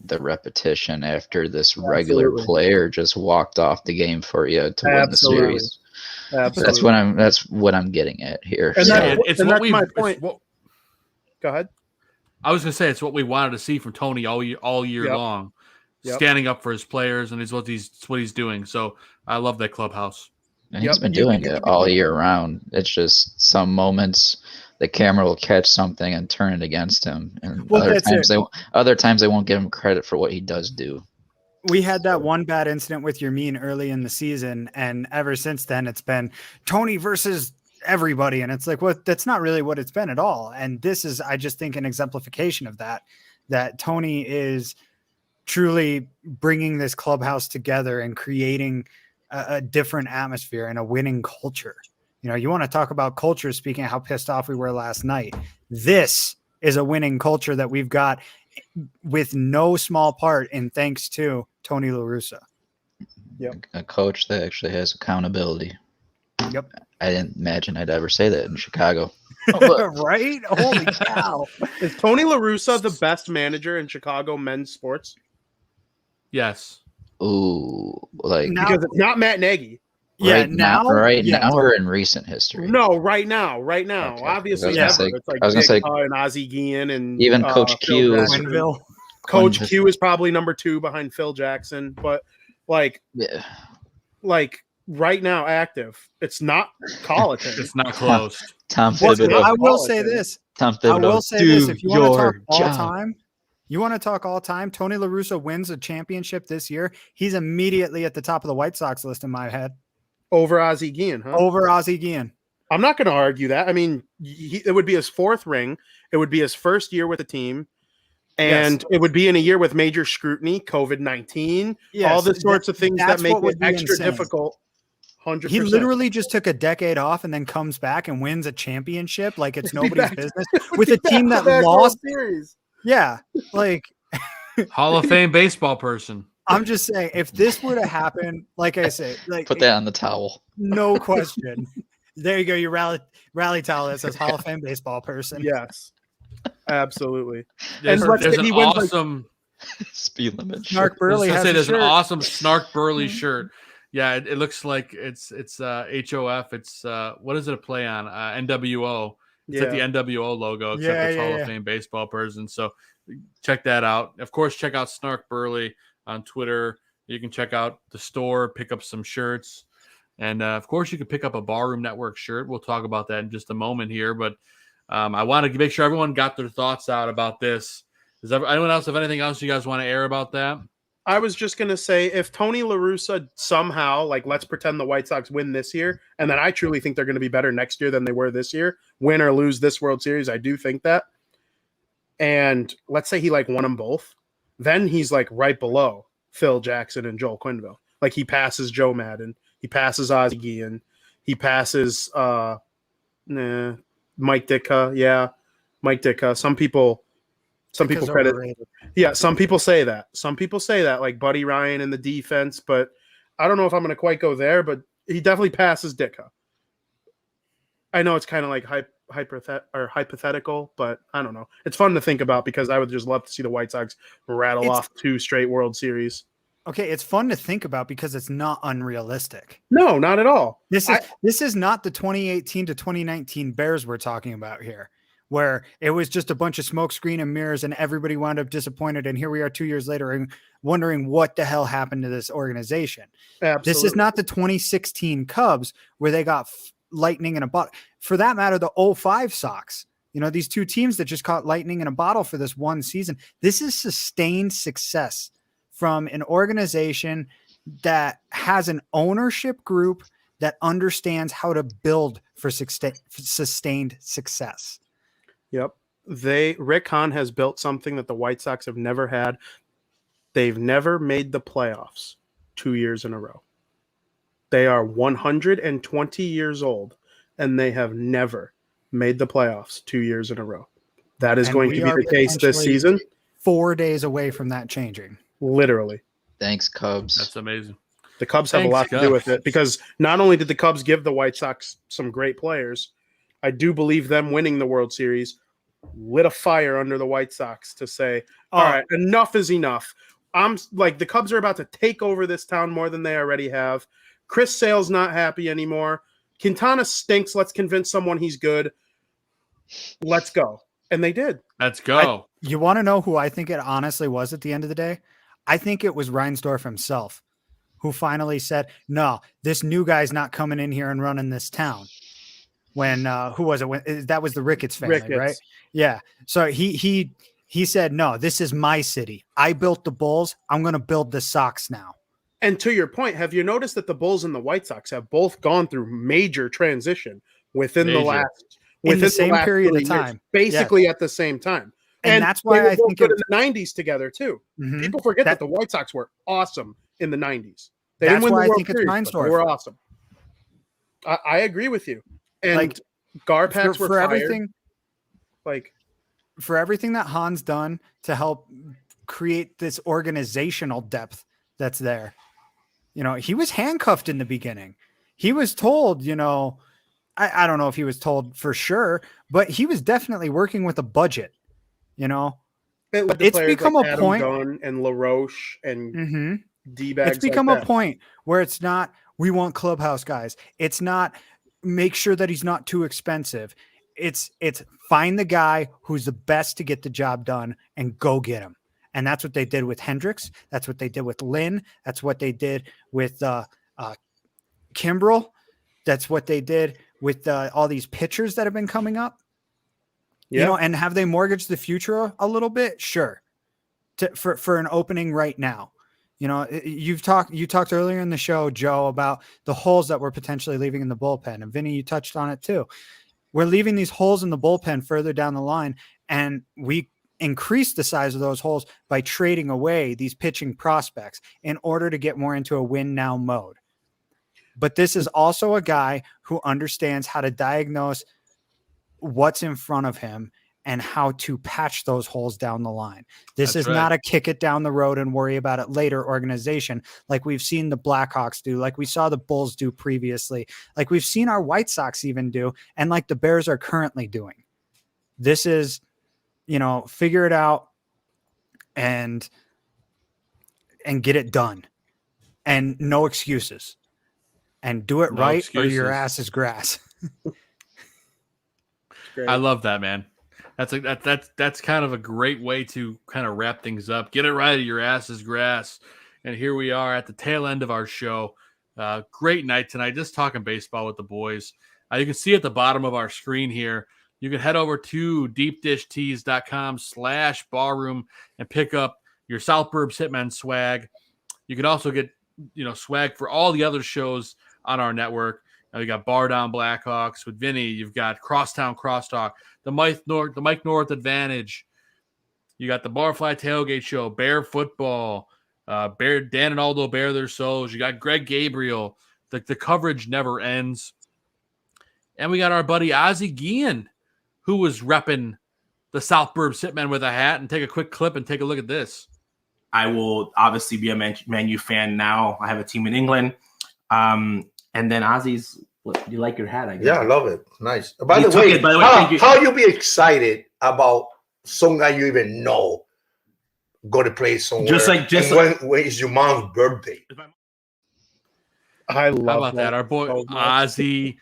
the repetition after this regular player just walked off the game for you to win the series. Absolutely. That's what I'm getting at here. And So, that's my point. Go ahead. I was going to say it's what we wanted to see from Tony all year long, standing up for his players, and it's what he's doing. So I love that clubhouse. and he's been doing it all year round. It's just some moments the camera will catch something and turn it against him, and other times they won't give him credit for what he does do. We had that one bad incident with Yermin early in the season, and ever since then it's been Tony versus everybody, and it's like, well, that's not really what it's been at all. And this is, I just think, an exemplification of that Tony is truly bringing this clubhouse together and creating a different atmosphere and a winning culture. You know, you want to talk about culture, speaking of how pissed off we were last night. This is a winning culture that we've got, with no small part in thanks to Tony La Russa. Yep. A coach that actually has accountability. Yep. I didn't imagine I'd ever say that in Chicago. Right? Holy cow. Is Tony La Russa the best manager in Chicago men's sports? Yes. Ooh, like because it's not Matt Nagy. Yeah, now or in recent history? No, right now. Okay. Obviously, it's like and Ozzie Guillen and even Coach Q. Coach Q is probably number 2 behind Phil Jackson, but like right now, active. It's not Colleton. It's not close. Tom Thibodeau. I will say this: Tom I Thibodeau, will say do this: if you want to talk your all job. time, Tony La Russa wins a championship this year. He's immediately at the top of the White Sox list in my head. Over Ozzie Guillen, huh? Over Ozzie Guillen. I'm not going to argue that. I mean, it would be his fourth ring. It would be his first year with the team. And it would be in a year with major scrutiny, COVID-19, all the sorts of things that make it extra difficult. 100%. He literally just took a decade off and then comes back and wins a championship like it's nobody's business with a team that lost. Series. Yeah, like Hall of Fame baseball person. I'm just saying, if this were to happen, like I say, like Put that on the towel. No question. There you go. Your rally towel that says Hall of Fame baseball person. Yes, absolutely. There's an awesome speed limit. Snark Burley has there's shirt. an awesome Snark Burley shirt. Yeah, it looks like it's HOF. It's what is it a play on? NWO. It's like the NWO logo, except it's Hall of Fame baseball person. So check that out. Of course, check out Snark Burley on Twitter. You can check out the store, pick up some shirts. And, of course, you can pick up a Barroom Network shirt. We'll talk about that in just a moment here. But I want to make sure everyone got their thoughts out about this. Does anyone else have anything else you guys want to air about that? I was just going to say, if Tony La Russa somehow, like, let's pretend the White Sox win this year, and then I truly think they're going to be better next year than they were this year, win or lose this World Series, I do think that. And let's say he, like, won them both. Then he's, like, right below Phil Jackson and Joel Quenneville. Like, he passes Joe Madden. He passes Ozzie Guillen. He passes Mike Ditka. Yeah, Mike Ditka. Some people credit. Yeah, some people say that. Some people say that, like Buddy Ryan in the defense. But I don't know if I'm going to quite go there. But he definitely passes Ditka. I know it's kind of like hypothetical, but I don't know. It's fun to think about because I would just love to see the White Sox rattle off 2 straight World Series. Okay, it's fun to think about because it's not unrealistic. No, not at all. This is not the 2018 to 2019 Bears we're talking about here, where it was just a bunch of smoke screen and mirrors and everybody wound up disappointed. And here we are 2 years later and wondering what the hell happened to this organization. Absolutely. This is not the 2016 Cubs where they got lightning in a bottle. For that matter, the 05 Sox, these 2 teams that just caught lightning in a bottle for this one season. This is sustained success from an organization that has an ownership group that understands how to build for sustained success. Yep. Rick Hahn has built something that the White Sox have never had. They've never made the playoffs 2 years in a row. They are 120 years old, and they have never made the playoffs 2 years in a row. That is going to be the case this season. 4 days away from that changing. Literally. Thanks, Cubs. That's amazing. The Cubs have a lot to do with it because not only did the Cubs give the White Sox some great players, I do believe them winning the World Series lit a fire under the White Sox to say, all right, enough is enough. I'm like, the Cubs are about to take over this town more than they already have. Chris Sale's not happy anymore. Quintana stinks. Let's convince someone he's good. Let's go. And they did. Let's go. You want to know who I think it honestly was at the end of the day? I think it was Reinsdorf himself who finally said, no, this new guy's not coming in here and running this town. When, who was it? That was the Ricketts family, right? Yeah. So he said, no, this is my city. I built the Bulls. I'm going to build the Sox now. And to your point, have you noticed that the Bulls and the White Sox have both gone through major transition within the same period of time, basically at the same time? And that's why I think in the 90s together too. Mm-hmm. People forget that the White Sox were awesome in the 90s. They didn't win the World Series, but they were awesome. I agree with you. And like, Garpats were fired. Everything. Like for everything that Han's done to help create this organizational depth that's there. He was handcuffed in the beginning. He was told, I don't know if he was told for sure, but he was definitely working with a budget. It's become like a Adam point, Dunn and LaRoche and D-bags. It's become a point where it's not, we want clubhouse guys. It's not make sure that he's not too expensive. It's find the guy who's the best to get the job done and go get him. And that's what they did with Hendrix. That's what they did with Lynn. That's what they did with Kimbrel. That's what they did with all these pitchers that have been coming up. You know, and have they mortgaged the future a little bit? Sure. For an opening right now. You know, you talked earlier in the show, Joe, about the holes that we're potentially leaving in the bullpen. And Vinny, you touched on it too. We're leaving these holes in the bullpen further down the line, and we increase the size of those holes by trading away these pitching prospects in order to get more into a win now mode. But this is also a guy who understands how to diagnose what's in front of him and how to patch those holes down the line. This is not a kick it down the road and worry about it later organization like we've seen the Blackhawks do, like we saw the Bulls do previously, like we've seen our White Sox even do, and like the Bears are currently doing. This is, you know, figure it out and get it done. And no excuses. And do it right or your ass is grass. I love that, man. That's kind of a great way to kind of wrap things up. Get it right or your ass is grass. And here we are at the tail end of our show. Great night tonight. Just talking baseball with the boys. You can see at the bottom of our screen here, you can head over to deepdishtees.com/barroom and pick up your South Burbs Hitmen swag. You can also get, you know, swag for all the other shows on our network. You got Bar Down Blackhawks with Vinny. You've got Crosstown Crosstalk, the Mike North Advantage. You got the Barfly Tailgate Show, Bear Football, Dan and Aldo Bear Their Souls. You got Greg Gabriel. The coverage never ends. And we got our buddy Ozzie Guillen, who was repping the South Burbs Hitmen with a hat. And take a quick clip and take a look at this. I will obviously be a Man U fan now. I have a team in England. And then Ozzy's, do you like your hat? I guess. Yeah, I love it. Nice. By the way, how you be excited about some guy you even know go to play somewhere? When is your mom's birthday? I love How about that? Our boy Ozzy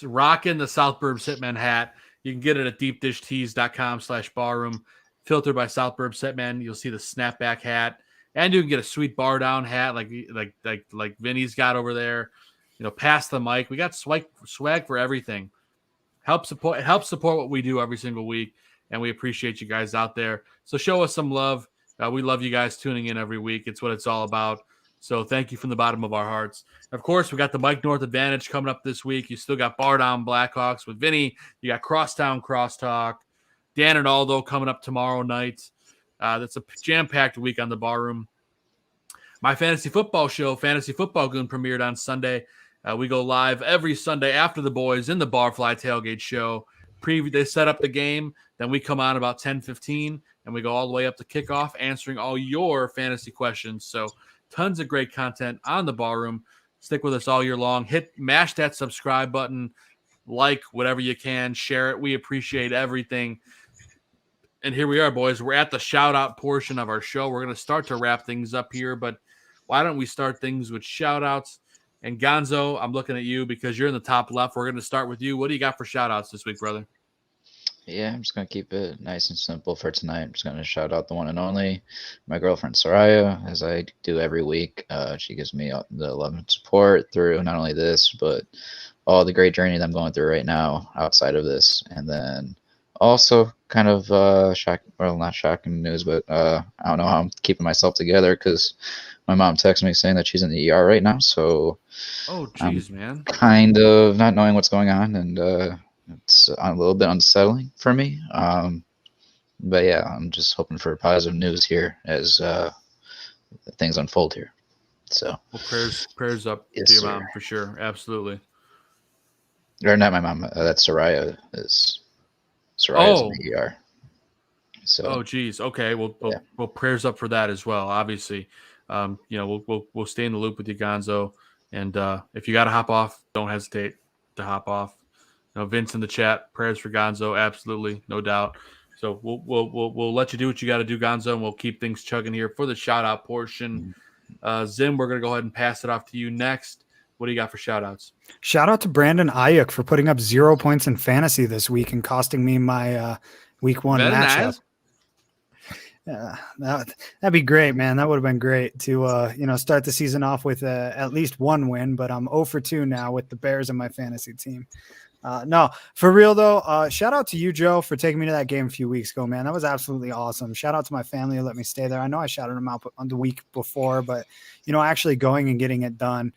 rocking the South Burbs Hitman hat. You can get it at deepdishtees.com/barroom. Filtered by South Burbs Hitman. You'll see the snapback hat, and you can get a sweet bar down hat like Vinny's got over there. You know, pass the mic. We got swag for everything. Help support what we do every single week, and we appreciate you guys out there. So show us some love. We love you guys tuning in every week. It's what it's all about. So thank you from the bottom of our hearts. Of course, we got the Mike North Advantage coming up this week. You still got Bar Down Blackhawks with Vinny. You got Crosstown Crosstalk. Dan and Aldo coming up tomorrow night. That's a jam-packed week on the Barroom. My fantasy football show, Fantasy Football Goon, premiered on Sunday. We go live every Sunday after the boys in the Barfly Tailgate Show. They set up the game. Then we come on about 10:15, and we go all the way up to kickoff, answering all your fantasy questions. So tons of great content on the Barroom. Stick with us all year long. Mash that subscribe button, like whatever you can, share it. We appreciate everything. And here we are, boys. We're at the shout-out portion of our show. We're going to start to wrap things up here, but why don't we start things with shout-outs? And Gonzo, I'm looking at you because you're in the top left. We're going to start with you. What do you got for shout-outs this week, brother? Yeah, I'm just going to keep it nice and simple for tonight. I'm just going to shout out the one and only, my girlfriend, Soraya, as I do every week. She gives me the love and support through not only this, but all the great journey that I'm going through right now outside of this. And then also kind of not shocking news, but I don't know how I'm keeping myself together because my mom texted me saying that she's in the ER right now. So man, kind of not knowing what's going on, and it's a little bit unsettling for me. But yeah, I'm just hoping for positive news here as things unfold here. So prayers up to your mom for sure. Absolutely. Or not my mom. That's Soraya. Soraya's in the ER. So geez. Okay. Well, prayers up for that as well. Obviously, we'll stay in the loop with you, Gonzo. And if you got to hop off, don't hesitate to hop off. Vince in the chat, prayers for Gonzo, absolutely, no doubt. So we'll let you do what you got to do, Gonzo, and we'll keep things chugging here for the shout out portion. Zim, we're gonna go ahead and pass it off to you next. What do you got for shout outs? Shout out to Brandon Ayuk for putting up 0 points in fantasy this week and costing me my week one matchup. Nice? Yeah, that'd be great, man. That would have been great to start the season off with at least one win, but I'm 0 for 2 now with the Bears in my fantasy team. No, for real though. Shout out to you, Joe, for taking me to that game a few weeks ago, man. That was absolutely awesome. Shout out to my family who let me stay there. I know I shouted them out on the week before, but actually going and getting it done,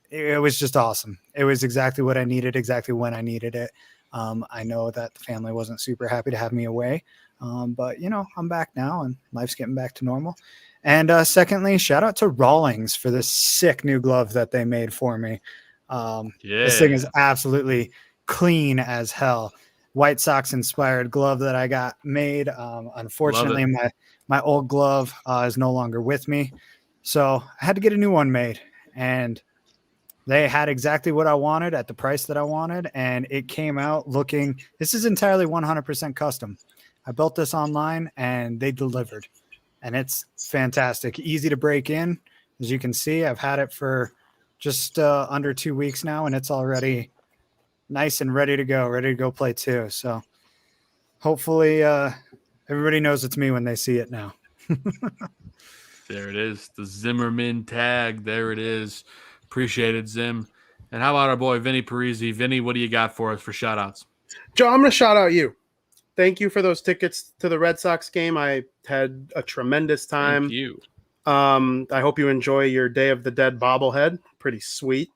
it was just awesome. It was exactly what I needed, exactly when I needed it. I know that the family wasn't super happy to have me away, but I'm back now and life's getting back to normal. And secondly, shout out to Rawlings for this sick new glove that they made for me. This thing is absolutely clean as hell. White Sox inspired glove that I got made. Unfortunately, my old glove is no longer with me, so I had to get a new one made, and they had exactly what I wanted at the price that I wanted, and it came out looking. This is entirely 100% custom. I built this online, and they delivered, and it's fantastic. Easy to break in, as you can see. I've had it for just under 2 weeks now, and it's already nice and ready to go play too. So hopefully everybody knows it's me when they see it now. There it is, the Zimmerman tag. There it is. Appreciate it, Zim. And how about our boy Vinnie Parisi? Vinny, what do you got for us for shout outs? Joe, I'm going to shout out you. Thank you for those tickets to the Red Sox game. I had a tremendous time. Thank you. I hope you enjoy your Day of the Dead bobblehead. Pretty sweet.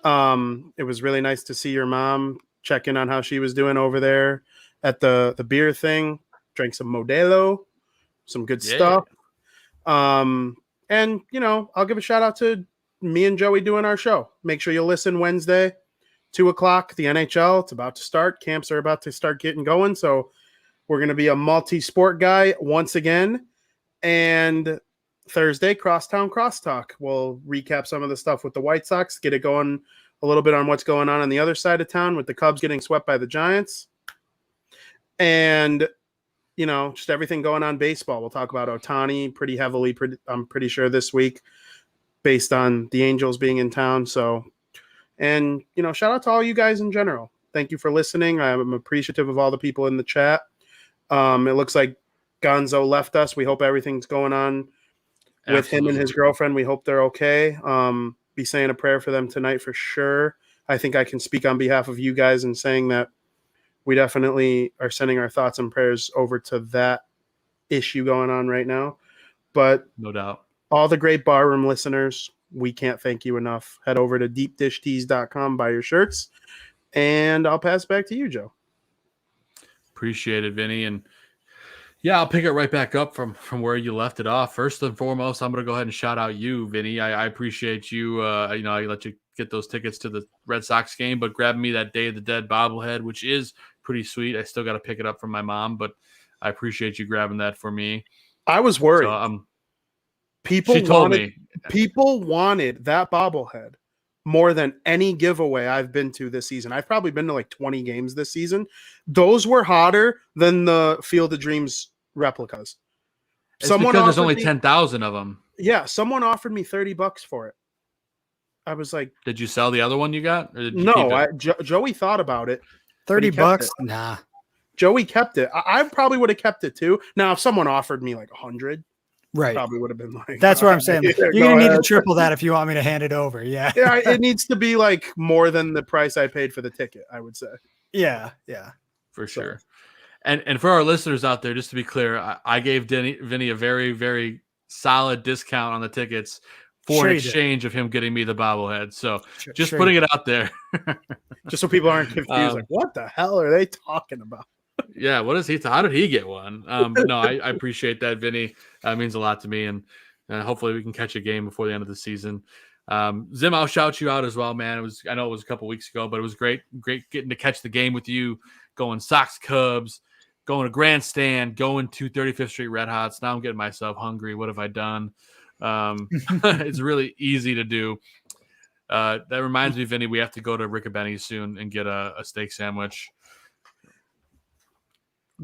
It was really nice to see your mom check in on how she was doing over there at the beer thing. Drank some Modelo, some good stuff. And I'll give a shout out to me and Joey doing our show. Make sure you listen Wednesday, 2:00. The NHL, it's about to start. Camps are about to start getting going. So we're going to be a multi-sport guy once again. And Thursday, Crosstown Crosstalk. We'll recap some of the stuff with the White Sox, get it going a little bit on what's going on the other side of town with the Cubs getting swept by the Giants. And, just everything going on baseball. We'll talk about Ohtani pretty heavily, I'm pretty sure this week, based on the Angels being in town. So, and, shout out to all you guys in general. Thank you for listening. I'm appreciative of all the people in the chat. It looks like Gonzo left us. We hope everything's going on with him and his girlfriend. We hope they're okay. Be saying a prayer for them tonight for sure. I think I can speak on behalf of you guys in saying that we definitely are sending our thoughts and prayers over to that issue going on right now. But no doubt, all the great barroom listeners, we can't thank you enough. Head over to deepdishtees.com, buy your shirts, and I'll pass back to you, Joe. Appreciate it, Vinny. And yeah, I'll pick it right back up from where you left it off. First and foremost, I'm going to go ahead and shout out you, Vinny. I appreciate you. I let you get those tickets to the Red Sox game, but grabbing me that Day of the Dead bobblehead, which is pretty sweet. I still got to pick it up from my mom, but I appreciate you grabbing that for me. I was worried. So, people wanted that bobblehead more than any giveaway I've been to this season. I've probably been to like 20 games this season. Those were hotter than the Field of Dreams replicas. It's because there's only 10,000 of them. Yeah, someone offered me $30 for it. I was like, did you sell the other one you got? Or did you no, Joey thought about it. $30? Nah. Joey kept it. I probably would have kept it too. Now, if someone offered me like 100, right, probably would have been like. That's what I'm saying. You're gonna need to triple that if you want me to hand it over. Yeah. Yeah, it needs to be like more than the price I paid for the ticket, I would say. Yeah, for sure. And for our listeners out there, just to be clear, I gave Vinny a very, very solid discount on the tickets for an exchange of him getting me the bobblehead. So just putting it out there. Just so people aren't confused. Like, what the hell are they talking about? Yeah, what is he? How did he get one? But no, I appreciate that, Vinny. It means a lot to me, and hopefully we can catch a game before the end of the season. Zim, I'll shout you out as well, man. I know it was a couple weeks ago, but it was great getting to catch the game with you. Going Sox Cubs, going to Grandstand, going to 35th Street Red Hots. Now I'm getting myself hungry. What have I done? It's really easy to do. That reminds me, Vinny, we have to go to Rickabenny's soon and get a steak sandwich.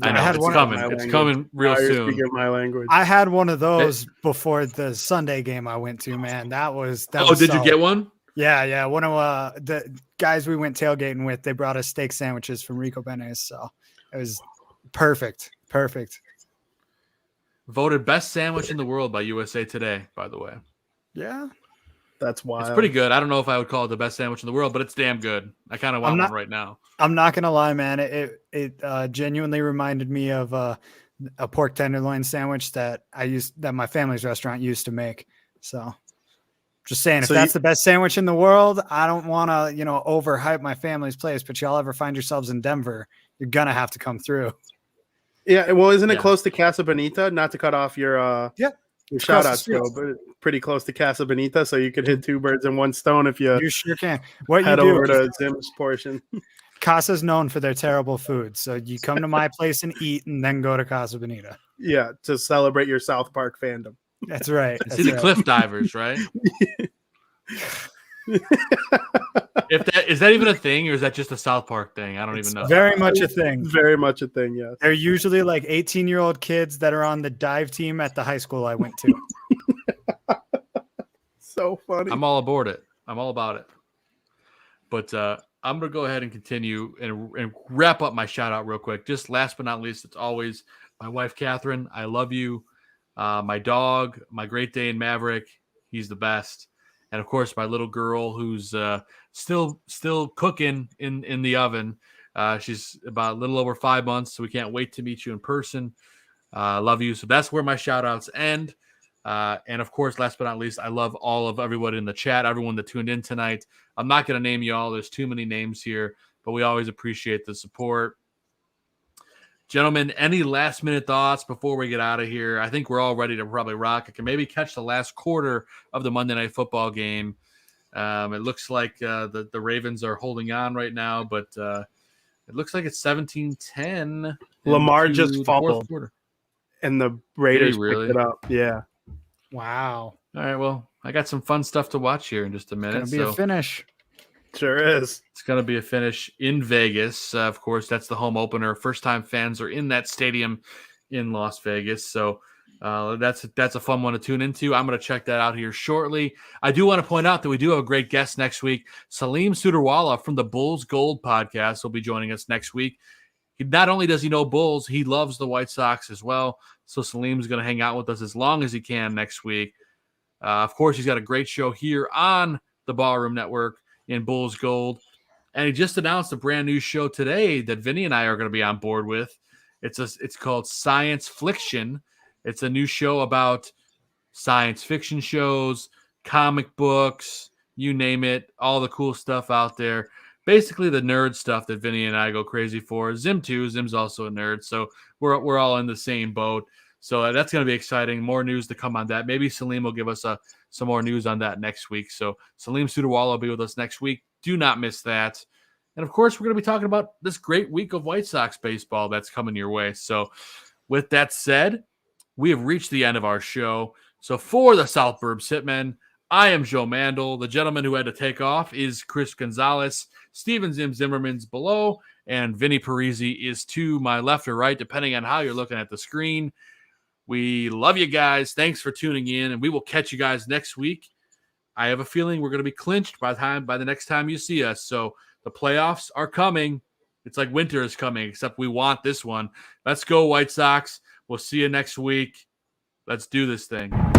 I know it's coming. It's coming real soon. My language. I had one of those before the Sunday game I went to. Man, that was. Oh, did you get one? Yeah. One of the guys we went tailgating with, they brought us steak sandwiches from Rico Benez, so it was perfect. Voted best sandwich in the world by USA Today, by the way. Yeah. That's wild. It's pretty good. I don't know if I would call it the best sandwich in the world, but it's damn good. I kind of want one right now. I'm not gonna lie, man. It genuinely reminded me of a pork tenderloin sandwich that my family's restaurant used to make. So just saying, if that's the best sandwich in the world, I don't want to, overhype my family's place, but y'all ever find yourselves in Denver, you're going to have to come through. Yeah. Well, isn't it close to Casa Bonita? Not to cut off your shout out, Joe, but pretty close to Casa Bonita. So you could hit two birds in one stone if you sure can. What head you do over to Zim's portion. Casa's known for their terrible food. So you come to my place and eat and then go to Casa Bonita. Yeah. To celebrate your South Park fandom. That's right. See the cliff divers, right? Is that even a thing, or is that just a South Park thing? I don't even know. Very much a thing. Very much a thing. Yeah. They're usually like 18-year-old kids that are on the dive team at the high school I went to. So funny. I'm all aboard it. I'm all about it. But I'm gonna go ahead and continue and wrap up my shout out real quick. Just last but not least, it's always my wife Catherine. I love you. My dog, my Great Dane Maverick, he's the best, and of course my little girl who's still cooking in the oven. She's about a little over 5 months, so we can't wait to meet you in person. Love you. So that's where my shout outs end. And of course, last but not least, I love all of everyone in the chat, everyone that tuned in tonight. I'm not going to name you all. There's too many names here, but we always appreciate the support. Gentlemen, any last minute thoughts before we get out of here? I think we're all ready to probably rock. I can maybe catch the last quarter of the Monday Night Football game. It looks like the Ravens are holding on right now, but it looks like it's 17-10. Lamar just fumbled, and the Raiders picked it up. Yeah. Wow. All right, well, I got some fun stuff to watch here in just a minute. It's going to be a finish. Sure is. It's going to be a finish in Vegas. Of course, that's the home opener. First-time fans are in that stadium in Las Vegas. So that's a fun one to tune into. I'm going to check that out here shortly. I do want to point out that we do have a great guest next week. Salim Sudarwala from the Bulls Gold podcast will be joining us next week. Not only does he know Bulls, he loves the White Sox as well. So Salim's going to hang out with us as long as he can next week. Of course, he's got a great show here on the Ballroom Network in Bulls Gold. And he just announced a brand new show today that Vinny and I are going to be on board with. It's called Science Fliction. It's a new show about science fiction shows, comic books, you name it, all the cool stuff out there. Basically the nerd stuff that Vinny and I go crazy for. Zim too. Zim's also a nerd, so we're all in the same boat. So that's going to be exciting. More news to come on that. Maybe Salim will give us some more news on that next week. So Salim Sudarwala will be with us next week. Do not miss that. And, of course, we're going to be talking about this great week of White Sox baseball that's coming your way. So with that said, we have reached the end of our show. So for the South Burbs Hitmen, I am Joe Mandel. The gentleman who had to take off is Chris Gonzalez. Steven Zim Zimmerman's below, and Vinnie Parisi is to my left or right, depending on how you're looking at the screen. We love you guys. Thanks for tuning in, and we will catch you guys next week. I have a feeling we're going to be clinched by the next time you see us. So the playoffs are coming. It's like winter is coming, except we want this one. Let's go, White Sox. We'll see you next week. Let's do this thing.